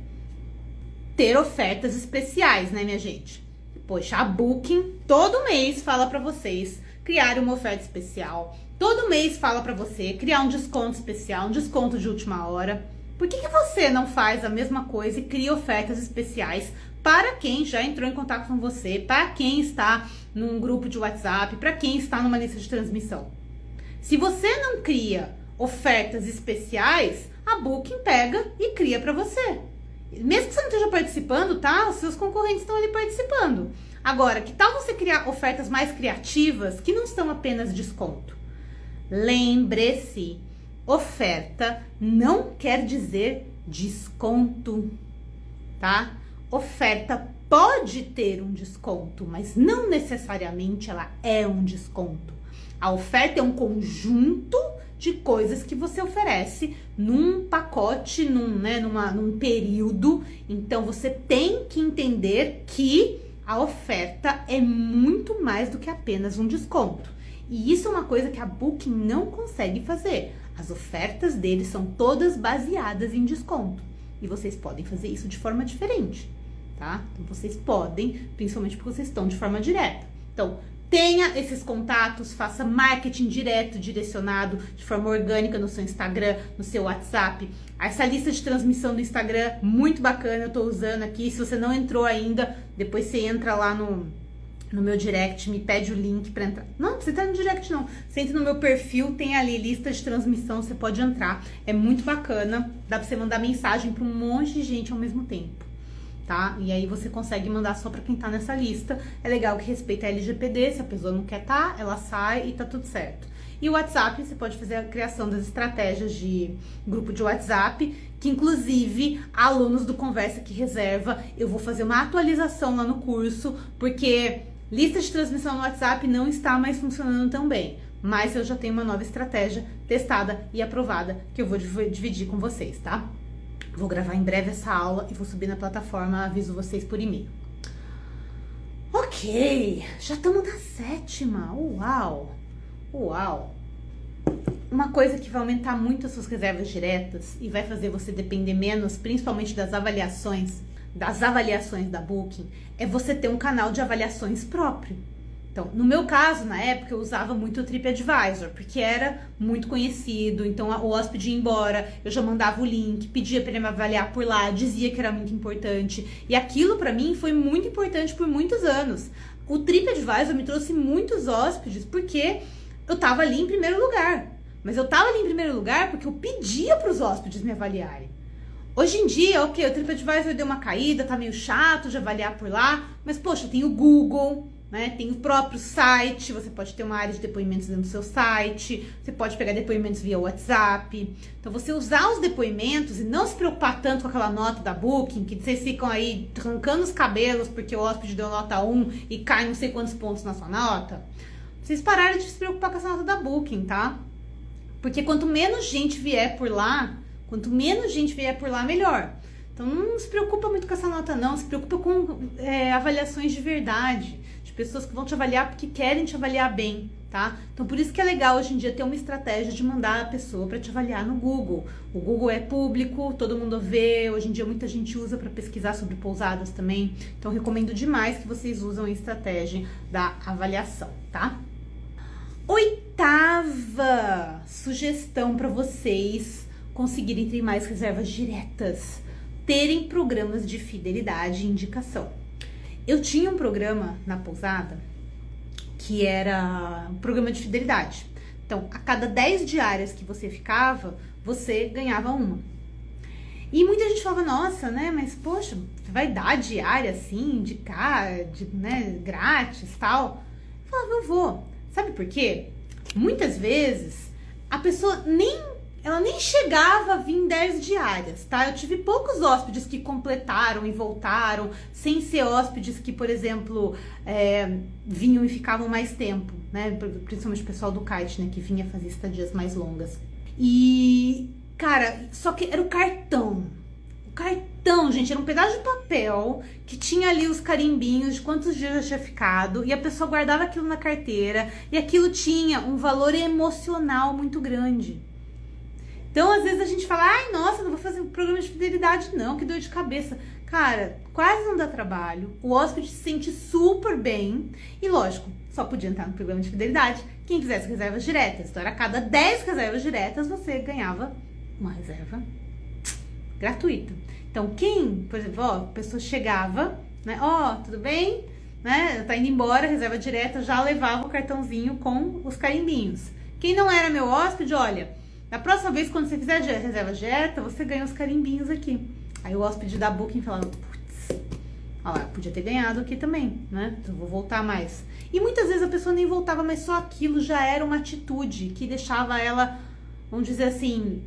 Ter ofertas especiais, né, minha gente? Poxa, a Booking todo mês fala para vocês criar uma oferta especial. Todo mês fala para você criar um desconto especial, um desconto de última hora. Por que você não faz a mesma coisa e cria ofertas especiais para quem já entrou em contato com você, para quem está num grupo de WhatsApp, para quem está numa lista de transmissão? Se você não cria ofertas especiais, a Booking pega e cria para você. Mesmo que você não esteja participando, tá? Os seus concorrentes estão ali participando. Agora, que tal você criar ofertas mais criativas que não são apenas desconto? Lembre-se, oferta não quer dizer desconto, tá? Oferta pode ter um desconto, mas não necessariamente ela é um desconto. A oferta é um conjunto de coisas que você oferece num pacote, num período. Então você tem que entender que a oferta é muito mais do que apenas um desconto. E isso é uma coisa que a Booking não consegue fazer. As ofertas deles são todas baseadas em desconto. E vocês podem fazer isso de forma diferente, tá? Então vocês podem, principalmente porque vocês estão de forma direta. Então, tenha esses contatos, faça marketing direto, direcionado, de forma orgânica no seu Instagram, no seu WhatsApp. Essa lista de transmissão do Instagram, muito bacana, eu tô usando aqui. Se você não entrou ainda, depois você entra lá no meu direct, me pede o link pra entrar. Não, você tá no direct não. Você entra no meu perfil, tem ali lista de transmissão, você pode entrar. É muito bacana, dá pra você mandar mensagem pra um monte de gente ao mesmo tempo, tá? E aí você consegue mandar só pra quem tá nessa lista. É legal que respeita a LGPD, se a pessoa não quer tá, ela sai e tá tudo certo. E o WhatsApp, você pode fazer a criação das estratégias de grupo de WhatsApp, que inclusive alunos do Conversa que Reserva, eu vou fazer uma atualização lá no curso, porque lista de transmissão no WhatsApp não está mais funcionando tão bem. mas eu já tenho uma nova estratégia testada e aprovada que eu vou dividir com vocês, tá? Vou gravar em breve essa aula e vou subir na plataforma, aviso vocês por e-mail. Ok, já estamos na 7ª, uau! Uma coisa que vai aumentar muito as suas reservas diretas e vai fazer você depender menos, principalmente das avaliações da Booking, é você ter um canal de avaliações próprio. Então, no meu caso, na época, eu usava muito o TripAdvisor, porque era muito conhecido, então o hóspede ia embora, eu já mandava o link, pedia para ele me avaliar por lá, dizia que era muito importante, e aquilo para mim foi muito importante por muitos anos. O TripAdvisor me trouxe muitos hóspedes, porque eu tava ali em primeiro lugar, mas eu tava ali em primeiro lugar porque eu pedia para os hóspedes me avaliarem. Hoje em dia, ok, o TripAdvisor deu uma caída, tá meio chato de avaliar por lá, mas poxa, tem o Google, né? Tem o próprio site, você pode ter uma área de depoimentos dentro do seu site, você pode pegar depoimentos via WhatsApp. Então, você usar os depoimentos e não se preocupar tanto com aquela nota da Booking, que vocês ficam aí arrancando os cabelos porque o hóspede deu nota 1 e cai não sei quantos pontos na sua nota. Vocês pararem de se preocupar com essa nota da Booking, tá? Porque quanto menos gente vier por lá, melhor. Então, não se preocupa muito com essa nota, não. Se preocupa com avaliações de verdade, de pessoas que vão te avaliar porque querem te avaliar bem, tá? Então, por isso que é legal hoje em dia ter uma estratégia de mandar a pessoa para te avaliar no Google. O Google é público, todo mundo vê. Hoje em dia, muita gente usa para pesquisar sobre pousadas também. Então, recomendo demais que vocês usem a estratégia da avaliação, tá? 8ª sugestão para vocês conseguirem ter mais reservas diretas: terem programas de fidelidade e indicação. Eu tinha um programa na pousada que era um programa de fidelidade. Então, a cada 10 diárias que você ficava, você ganhava uma. E muita gente falava, nossa, né, mas poxa, vai dar diária assim, indicar, né, grátis e tal? Eu falava, eu vou. Sabe por quê? Muitas vezes a pessoa ela nem chegava a vir em 10 diárias, tá? Eu tive poucos hóspedes que completaram e voltaram, sem ser hóspedes que, por exemplo, vinham e ficavam mais tempo, né? Principalmente o pessoal do kite, né? Que vinha fazer estadias mais longas. E, cara, só que era o cartão. O cartão, gente, era um pedaço de papel que tinha ali os carimbinhos de quantos dias já tinha ficado, e a pessoa guardava aquilo na carteira, e aquilo tinha um valor emocional muito grande. Então, às vezes a gente fala, ai, nossa, não vou fazer um programa de fidelidade não, que dor de cabeça. Cara, quase não dá trabalho, o hóspede se sente super bem, e lógico, só podia entrar no programa de fidelidade quem fizesse reservas diretas. Então, era a cada 10 reservas diretas, você ganhava uma reserva gratuita. Então, por exemplo, a pessoa chegava, né, tudo bem, né, tá indo embora, reserva direta, já levava o cartãozinho com os carimbinhos. Quem não era meu hóspede, olha, da próxima vez, quando você fizer a reserva direta, você ganha os carimbinhos aqui. Aí o hóspede da Booking falava, putz, olha lá, podia ter ganhado aqui também, né? Então vou voltar mais. E muitas vezes a pessoa nem voltava, mas só aquilo já era uma atitude que deixava ela, vamos dizer assim,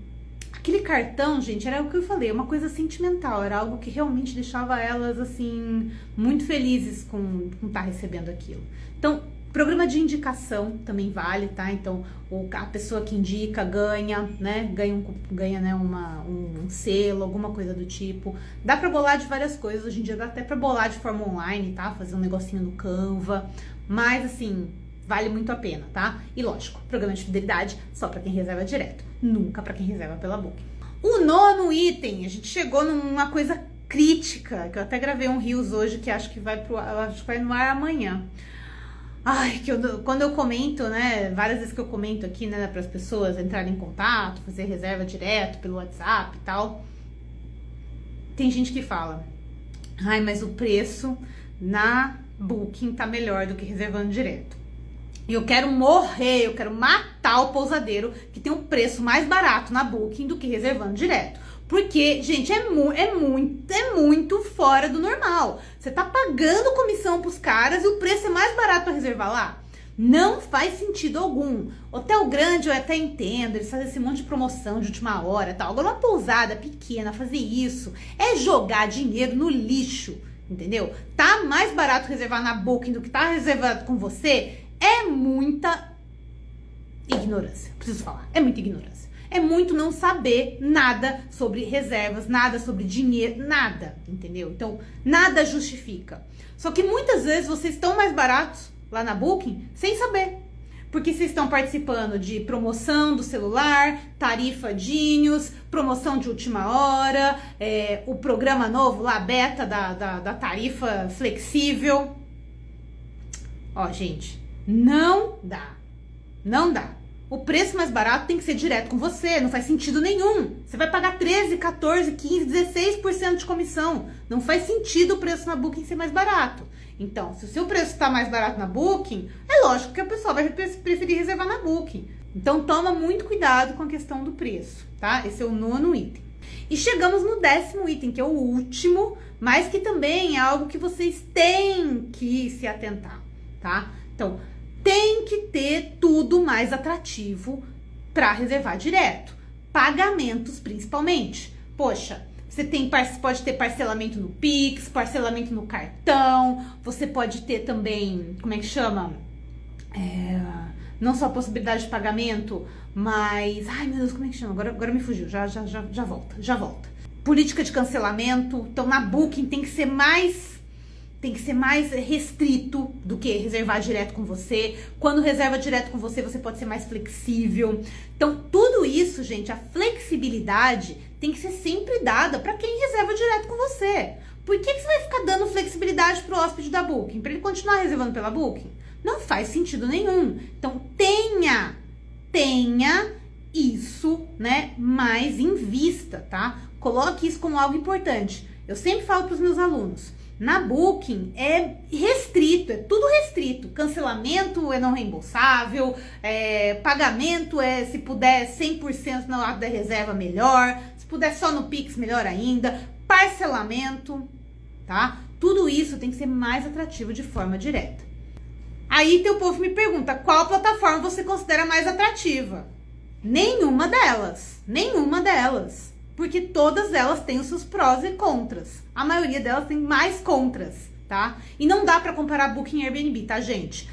aquele cartão, gente, era o que eu falei, uma coisa sentimental, era algo que realmente deixava elas, assim, muito felizes com estar recebendo aquilo. Então, programa de indicação também vale, tá? Então, a pessoa que indica ganha, né? Ganha né, um selo, alguma coisa do tipo. Dá pra bolar de várias coisas. Hoje em dia dá até pra bolar de forma online, tá? Fazer um negocinho no Canva. Mas, assim, vale muito a pena, tá? E, lógico, programa de fidelidade só pra quem reserva direto. Nunca pra quem reserva pela Booking. O 9º item, a gente chegou numa coisa crítica, que eu até gravei um Reels hoje, que acho que vai no ar amanhã. Ai, quando eu comento, né, várias vezes que eu comento aqui, né, para as pessoas entrarem em contato, fazer reserva direto pelo WhatsApp e tal, tem gente que fala, ai, mas o preço na Booking tá melhor do que reservando direto. E eu quero morrer, eu quero matar o pousadeiro que tem um preço mais barato na Booking do que reservando direto. Porque, gente, é muito fora do normal. Você tá pagando comissão pros caras e o preço é mais barato para reservar lá? Não faz sentido algum. Hotel grande eu até entendo, eles fazem esse monte de promoção de última hora e tal. Agora, uma pousada pequena fazer isso é jogar dinheiro no lixo, entendeu? Tá mais barato reservar na Booking do que tá reservado com você? É muita ignorância. Preciso falar, é muita ignorância. É muito não saber nada sobre reservas, nada sobre dinheiro, nada, entendeu? Então, nada justifica. Só que muitas vezes vocês estão mais baratos lá na Booking sem saber. Porque vocês estão participando de promoção do celular, tarifa Dinhos, promoção de última hora, o programa novo lá, beta da tarifa flexível. Ó, gente, não dá. Não dá. O preço mais barato tem que ser direto com você, não faz sentido nenhum. Você vai pagar 13, 14, 15, 16% de comissão. Não faz sentido o preço na Booking ser mais barato. Então, se o seu preço está mais barato na Booking, é lógico que a pessoa vai preferir reservar na Booking. Então, toma muito cuidado com a questão do preço, tá? Esse é o 9º item. E chegamos no 10º item, que é o último, mas que também é algo que vocês têm que se atentar, tá? Então, tem que ter tudo mais atrativo para reservar direto. Pagamentos, principalmente. Poxa, você pode ter parcelamento no Pix, parcelamento no cartão, você pode ter também, como é que chama? Não só a possibilidade de pagamento, mas... Ai, meu Deus, como é que chama? Agora me fugiu, já volta. Política de cancelamento. Então, na Booking tem que ser mais restrito do que reservar direto com você. Quando reserva direto com você, você pode ser mais flexível. Então, tudo isso, gente, a flexibilidade tem que ser sempre dada para quem reserva direto com você. Por que você vai ficar dando flexibilidade pro hóspede da Booking? Para ele continuar reservando pela Booking? Não faz sentido nenhum. Então, tenha isso, né, mais em vista, tá? Coloque isso como algo importante. Eu sempre falo para os meus alunos, na Booking é restrito, é tudo restrito. Cancelamento é não reembolsável, pagamento se puder 100% na hora da reserva, melhor. Se puder só no Pix, melhor ainda. Parcelamento, tá? Tudo isso tem que ser mais atrativo de forma direta. Aí teu povo me pergunta, qual plataforma você considera mais atrativa? Nenhuma delas. Porque todas elas têm os seus prós e contras. A maioria delas tem mais contras, tá? E não dá pra comparar Booking e Airbnb, tá, gente?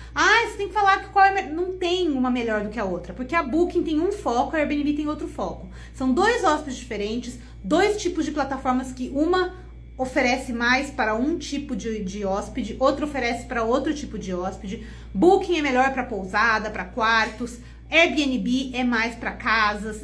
Você tem que falar que não tem uma melhor do que a outra. Porque a Booking tem um foco, a Airbnb tem outro foco. São 2 hóspedes diferentes, 2 tipos de plataformas que uma oferece mais para um tipo de hóspede, outra oferece para outro tipo de hóspede. Booking é melhor para pousada, para quartos. Airbnb é mais para casas,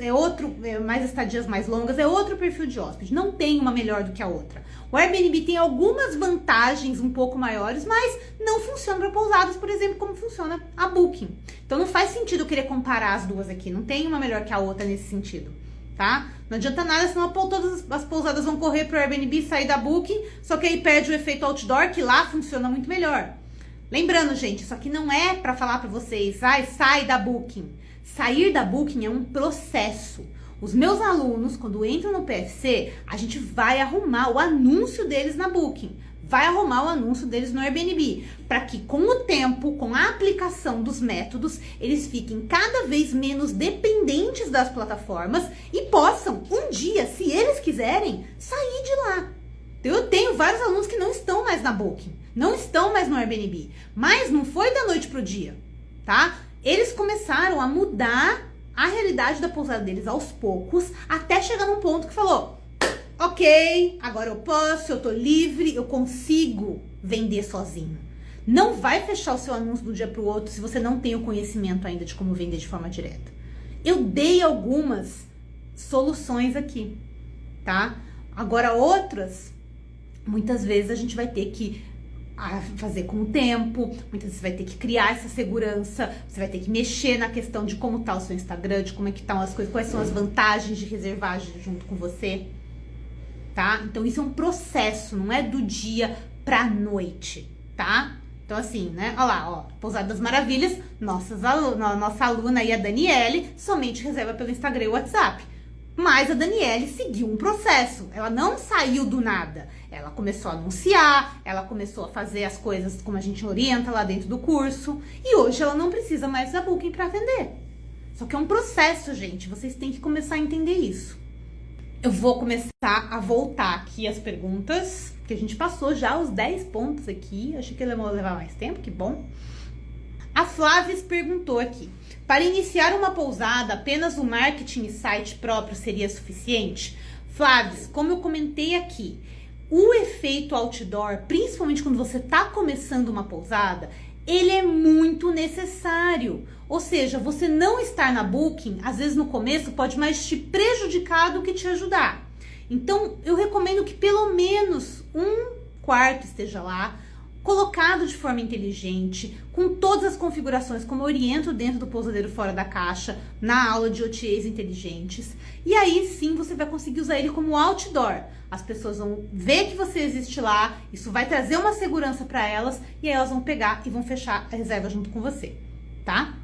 mais estadias mais longas, é outro perfil de hóspede. Não tem uma melhor do que a outra. O Airbnb tem algumas vantagens um pouco maiores, mas não funciona para pousadas, por exemplo, como funciona a Booking. Então não faz sentido eu querer comparar as duas aqui. Não tem uma melhor que a outra nesse sentido, tá? Não adianta nada, senão todas as pousadas vão correr pro Airbnb e sair da Booking, só que aí perde o efeito outdoor, que lá funciona muito melhor. Lembrando, gente, isso aqui não é para falar para vocês, sai da Booking. Sair da Booking é um processo. Os meus alunos, quando entram no PFC, a gente vai arrumar o anúncio deles na Booking. Vai arrumar o anúncio deles no Airbnb. Para que com o tempo, com a aplicação dos métodos, eles fiquem cada vez menos dependentes das plataformas e possam, um dia, se eles quiserem, sair de lá. Eu tenho vários alunos que não estão mais na Booking, não estão mais no Airbnb, mas não foi da noite pro dia, tá? Eles começaram a mudar a realidade da pousada deles aos poucos, até chegar num ponto que falou, ok, agora eu posso, eu tô livre, eu consigo vender sozinho. Não vai fechar o seu anúncio de um dia pro outro se você não tem o conhecimento ainda de como vender de forma direta. Eu dei algumas soluções aqui, tá? Agora outras, muitas vezes a gente vai ter que fazer com o tempo, muitas vezes você vai ter que criar essa segurança, você vai ter que mexer na questão de como tá o seu Instagram, de como é que estão as coisas, quais são as vantagens de reservar junto com você, tá? Então isso é um processo, não é do dia pra noite, tá? Então assim, né, olha lá, ó, Pousada das Maravilhas, nossa aluna aí, a Daniele, somente reserva pelo Instagram e WhatsApp. Mas a Daniele seguiu um processo, ela não saiu do nada, ela começou a anunciar, ela começou a fazer as coisas como a gente orienta lá dentro do curso, e hoje ela não precisa mais da Booking para atender. Só que é um processo, gente, vocês têm que começar a entender isso. Eu vou começar a voltar aqui as perguntas, que a gente passou já os 10 pontos aqui, achei que ia levar mais tempo, que bom. A Flávia perguntou aqui: para iniciar uma pousada, apenas o marketing e site próprio seria suficiente? Flávia, como eu comentei aqui, o efeito outdoor, principalmente quando você está começando uma pousada, ele é muito necessário. Ou seja, você não estar na Booking, às vezes no começo, pode mais te prejudicar do que te ajudar. Então, eu recomendo que pelo menos um quarto esteja lá, colocado de forma inteligente, com todas as configurações, como eu oriento dentro do Pousadeiro Fora da Caixa, na aula de OTAs inteligentes. E aí sim você vai conseguir usar ele como outdoor. As pessoas vão ver que você existe lá, isso vai trazer uma segurança para elas, e aí elas vão pegar e vão fechar a reserva junto com você, tá?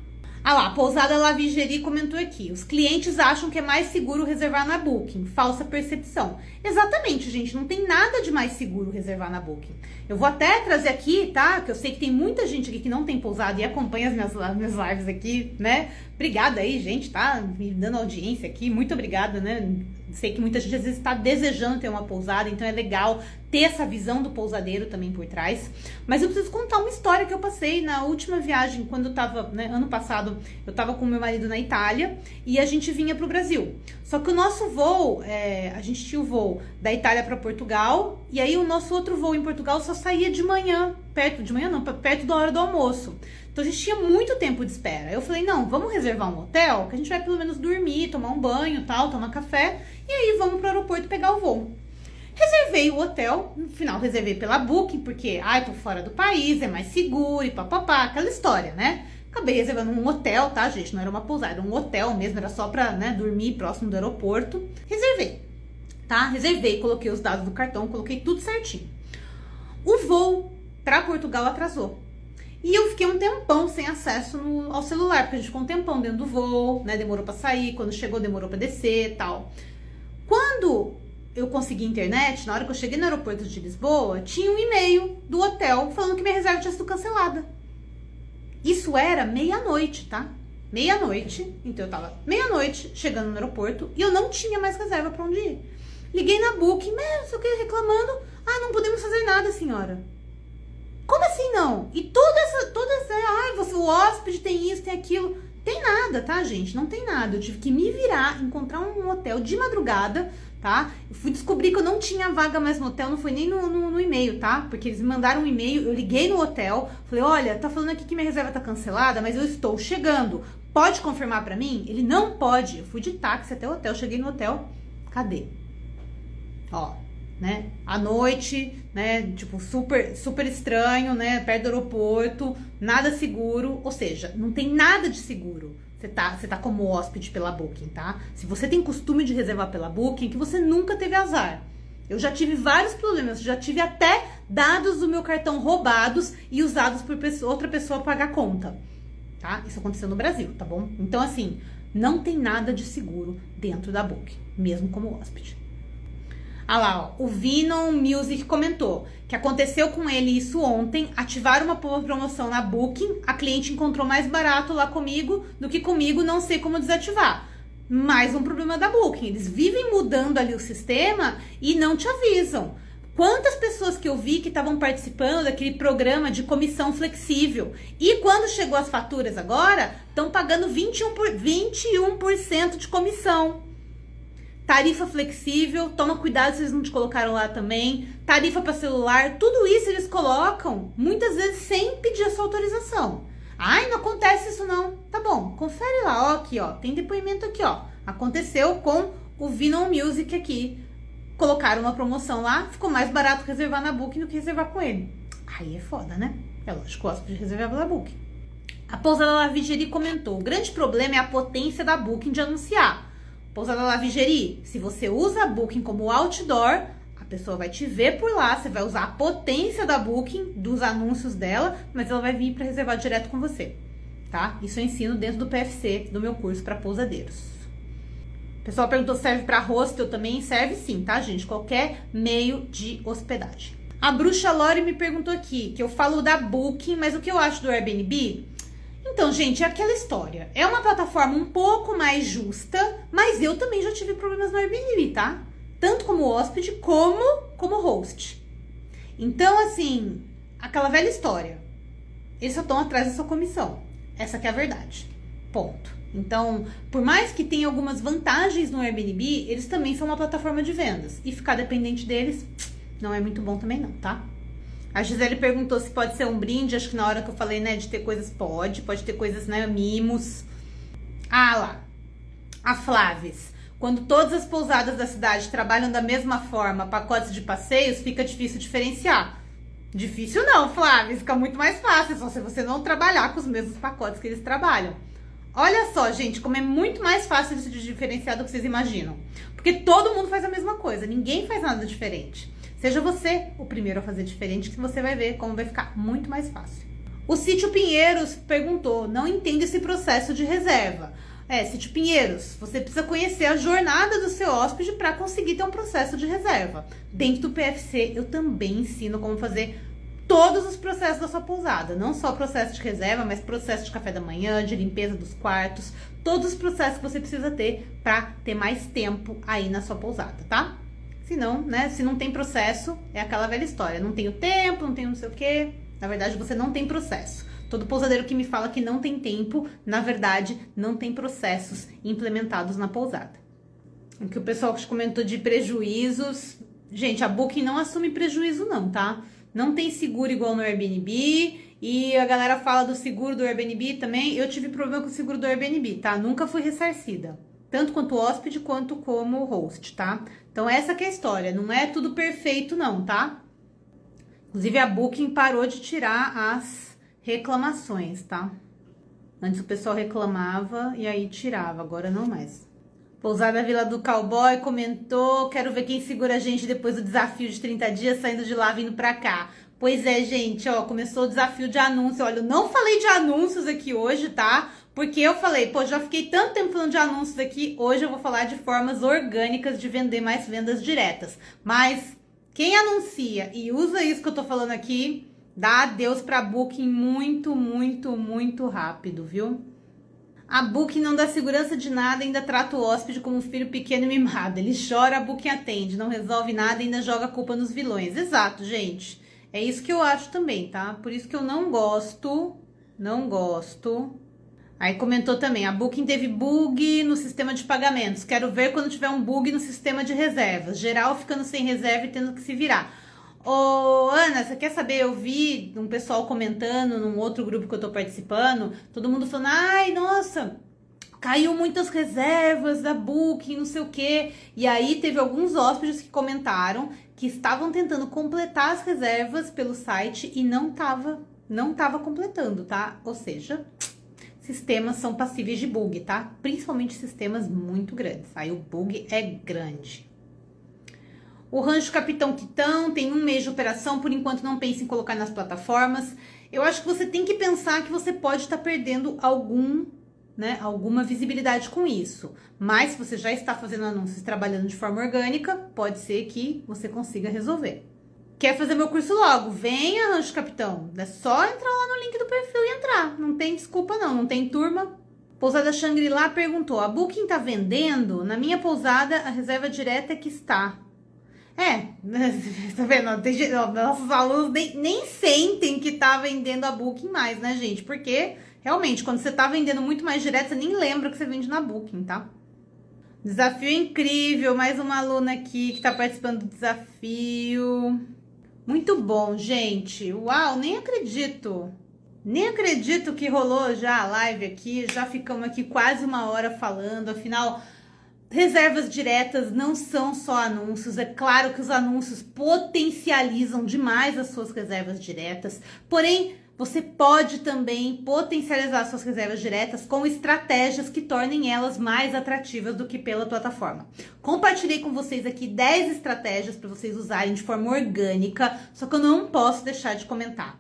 Ah lá, a Pousada La Vigérie comentou aqui: os clientes acham que é mais seguro reservar na Booking. Falsa percepção. Exatamente, gente, não tem nada de mais seguro reservar na Booking. Eu vou até trazer aqui, tá? Que eu sei que tem muita gente aqui que não tem pousada e acompanha as minhas lives aqui, né? Obrigada aí, gente, tá? Me dando audiência aqui. Muito obrigada, né? Sei que muita gente às vezes está desejando ter uma pousada, então é legal ter essa visão do pousadeiro também por trás. Mas eu preciso contar uma história que eu passei na última viagem, quando eu tava, né, ano passado, eu tava com meu marido na Itália e a gente vinha pro Brasil. Só que o nosso voo, a gente tinha o voo da Itália para Portugal, e aí o nosso outro voo em Portugal só saía de manhã, perto da hora do almoço. Então a gente tinha muito tempo de espera. Eu falei, não, vamos reservar um hotel, que a gente vai pelo menos dormir, tomar um banho, tal, tomar café, e aí vamos pro aeroporto pegar o voo. Reservei o hotel, no final reservei pela Booking, porque, tô fora do país, é mais seguro e papapá, aquela história, né? Acabei reservando um hotel, tá, gente? Não era uma pousada, era um hotel mesmo, era só pra, né, dormir próximo do aeroporto. Reservei, tá? Reservei, coloquei os dados do cartão, coloquei tudo certinho. O voo pra Portugal atrasou. E eu fiquei um tempão sem acesso ao celular, porque a gente ficou um tempão dentro do voo, né? Demorou pra sair, quando chegou demorou pra descer e tal. Quando eu consegui internet, na hora que eu cheguei no aeroporto de Lisboa, tinha um e-mail do hotel falando que minha reserva tinha sido cancelada. Isso era meia-noite, tá? Meia-noite, então eu tava meia-noite chegando no aeroporto e eu não tinha mais reserva pra onde ir. Liguei na Booking, não sei o que, reclamando. Não podemos fazer nada, senhora. Como assim não? E toda essa, o hóspede tem isso, tem aquilo. Tem nada, tá, gente? Não tem nada. Eu tive que me virar, encontrar um hotel de madrugada, tá? Eu fui descobrir que eu não tinha vaga mais no hotel, não foi nem no e-mail, tá? Porque eles me mandaram um e-mail, eu liguei no hotel, falei, olha, tá falando aqui que minha reserva tá cancelada, mas eu estou chegando. Pode confirmar pra mim? Ele não pode. Eu fui de táxi até o hotel, cheguei no hotel, cadê? Ó, né? À noite, né? Tipo, super estranho, né? Perto do aeroporto, nada seguro. Ou seja, não tem nada de seguro. Você tá como hóspede pela Booking, tá? Se você tem costume de reservar pela Booking, que você nunca teve azar. Eu já tive vários problemas, já tive até dados do meu cartão roubados e usados por outra pessoa pagar conta, tá? Isso aconteceu no Brasil, tá bom? Então, assim, não tem nada de seguro dentro da Booking, mesmo como hóspede. Lá, ó, o Vinon Music comentou que aconteceu com ele isso ontem. Ativaram uma promoção na Booking, a cliente encontrou mais barato lá comigo do que comigo, não sei como desativar. Mais um problema da Booking, eles vivem mudando ali o sistema e não te avisam. Quantas pessoas que eu vi que estavam participando daquele programa de comissão flexível e quando chegou as faturas agora, estão pagando 21% de comissão. Tarifa flexível, toma cuidado se eles não te colocaram lá também. Tarifa para celular, tudo isso eles colocam, muitas vezes sem pedir a sua autorização. Não acontece isso não. Tá bom, confere lá, ó, aqui, ó, tem depoimento aqui, ó. Aconteceu com o Vinon Music aqui. Colocaram uma promoção lá, ficou mais barato reservar na Booking do que reservar com ele. Aí é foda, né? É lógico, gosto de reservar pela Booking. A Pousada La Vigérie comentou: o grande problema é a potência da Booking de anunciar. Pousada La Vigérie, se você usa a Booking como outdoor, a pessoa vai te ver por lá, você vai usar a potência da Booking, dos anúncios dela, mas ela vai vir para reservar direto com você, tá? Isso eu ensino dentro do PFC, do meu curso para pousadeiros. O pessoal perguntou se serve para hostel também, serve sim, tá, gente? Qualquer meio de hospedagem. A Bruxa Lore me perguntou aqui, que eu falo da Booking, mas o que eu acho do Airbnb? Então, gente, é aquela história. É uma plataforma um pouco mais justa, mas eu também já tive problemas no Airbnb, tá? Tanto como hóspede, como host. Então, assim, aquela velha história. eles só estão atrás da sua comissão. Essa que é a verdade. Ponto. Então, por mais que tenha algumas vantagens no Airbnb, eles também são uma plataforma de vendas. E ficar dependente deles não é muito bom também não, tá? A Gisele perguntou se pode ser um brinde. Acho que na hora que eu falei, né, de ter coisas, pode ter coisas, né, mimos. Ah lá, a Flaves. Quando todas as pousadas da cidade trabalham da mesma forma, pacotes de passeios, fica difícil diferenciar. Difícil não, Flávia, fica muito mais fácil, só se você não trabalhar com os mesmos pacotes que eles trabalham. Olha só, gente, como é muito mais fácil de se diferenciar do que vocês imaginam. Porque todo mundo faz a mesma coisa, ninguém faz nada diferente. Seja você o primeiro a fazer diferente, que você vai ver como vai ficar muito mais fácil. O Sítio Pinheiros perguntou, não entendo esse processo de reserva. Sítio Pinheiros, você precisa conhecer a jornada do seu hóspede para conseguir ter um processo de reserva. Dentro do PFC, eu também ensino como fazer todos os processos da sua pousada. Não só processo de reserva, mas processo de café da manhã, de limpeza dos quartos. Todos os processos que você precisa ter para ter mais tempo aí na sua pousada, tá? Se não, né? Se não tem processo, é aquela velha história. Não tenho tempo, não tenho não sei o quê. Na verdade, você não tem processo. Todo pousadeiro que me fala que não tem tempo, na verdade, não tem processos implementados na pousada. O que o pessoal comentou de prejuízos... Gente, a Booking não assume prejuízo não, tá? Não tem seguro igual no Airbnb. E a galera fala do seguro do Airbnb também. Eu tive problema com o seguro do Airbnb, tá? Nunca fui ressarcida. Tanto quanto hóspede, quanto como host, tá? Então, essa que é a história. Não é tudo perfeito não, tá? Inclusive, a Booking parou de tirar as reclamações, tá? Antes o pessoal reclamava e aí tirava, agora não mais. Pousada Vila do Cowboy comentou, quero ver quem segura a gente depois do desafio de 30 dias, saindo de lá, vindo pra cá. Pois é, gente, ó, começou o desafio de anúncio. Olha, eu não falei de anúncios aqui hoje, tá? Porque eu falei, pô, já fiquei tanto tempo falando de anúncios aqui, hoje eu vou falar de formas orgânicas de vender mais vendas diretas. Mas quem anuncia e usa isso que eu tô falando aqui, dá adeus pra Booking muito, muito, muito rápido, viu? A Booking não dá segurança de nada, ainda trata o hóspede como um filho pequeno e mimado. Ele chora, a Booking atende, não resolve nada, ainda joga a culpa nos vilões. Exato, gente. É isso que eu acho também, tá? Por isso que eu não gosto. Aí comentou também, a Booking teve bug no sistema de pagamentos. Quero ver quando tiver um bug no sistema de reservas. Geral ficando sem reserva e tendo que se virar. Ô, Ana, você quer saber? Eu vi um pessoal comentando num outro grupo que eu tô participando, todo mundo falando, ai, nossa, caiu muitas reservas da Booking, não sei o quê. E aí teve alguns hóspedes que comentaram que estavam tentando completar as reservas pelo site e não tava completando, tá? Ou seja, sistemas são passíveis de bug, tá? Principalmente sistemas muito grandes. Aí o bug é grande. O Rancho Capitão Quitão tem 1 mês de operação, por enquanto não pense em colocar nas plataformas. Eu acho que você tem que pensar que você pode estar perdendo alguma visibilidade com isso. Mas se você já está fazendo anúncios e trabalhando de forma orgânica, pode ser que você consiga resolver. Quer fazer meu curso logo? Venha, Rancho Capitão. É só entrar lá no link do perfil e entrar. Não tem desculpa não tem turma. Pousada Shangri-La perguntou, a Booking tá vendendo? Na minha pousada, a reserva direta é que está. Tá vendo? Nossos alunos nem sentem que tá vendendo a Booking mais, né, gente? Porque, realmente, quando você tá vendendo muito mais direto, você nem lembra que você vende na Booking, tá? Desafio incrível, mais uma aluna aqui que tá participando do desafio. Muito bom, gente. Uau, nem acredito. Nem acredito que rolou já a live aqui. Já ficamos aqui quase 1 hora falando, afinal... Reservas diretas não são só anúncios, é claro que os anúncios potencializam demais as suas reservas diretas, porém, você pode também potencializar suas reservas diretas com estratégias que tornem elas mais atrativas do que pela plataforma. Compartilhei com vocês aqui 10 estratégias para vocês usarem de forma orgânica, só que eu não posso deixar de comentar.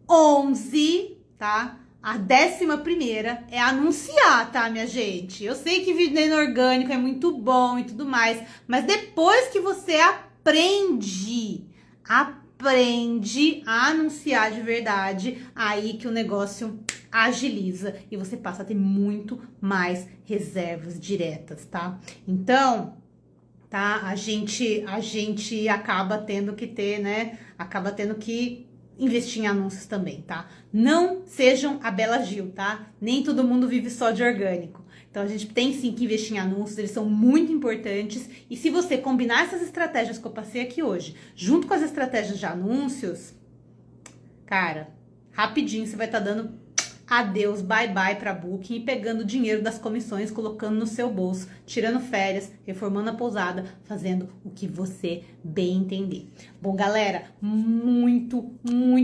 11, tá? A 11ª é anunciar, tá, minha gente? Eu sei que vender orgânico é muito bom e tudo mais, mas depois que você aprende a anunciar de verdade, aí que o negócio agiliza e você passa a ter muito mais reservas diretas, tá? Então, tá, a gente acaba tendo que ter, né? Acaba tendo que investir em anúncios também, tá? Não sejam a Bela Gil, tá? Nem todo mundo vive só de orgânico. Então a gente tem sim que investir em anúncios, eles são muito importantes. E se você combinar essas estratégias que eu passei aqui hoje, junto com as estratégias de anúncios, cara, rapidinho você vai estar dando adeus, bye bye para Booking e pegando o dinheiro das comissões, colocando no seu bolso, tirando férias, reformando a pousada, fazendo o que você bem entender. Bom, galera, muito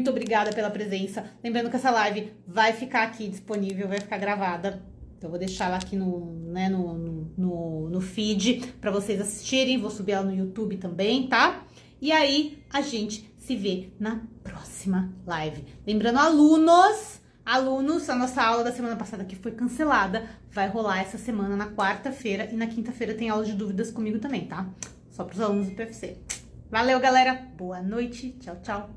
obrigada pela presença. Lembrando que essa live vai ficar aqui disponível, vai ficar gravada. Então, eu vou deixar ela aqui no feed para vocês assistirem. Vou subir ela no YouTube também, tá? E aí, a gente se vê na próxima live. Lembrando, alunos, a nossa aula da semana passada que foi cancelada, vai rolar essa semana na quarta-feira e na quinta-feira tem aula de dúvidas comigo também, tá? Só para os alunos do PFC. Valeu, galera. Boa noite. Tchau, tchau.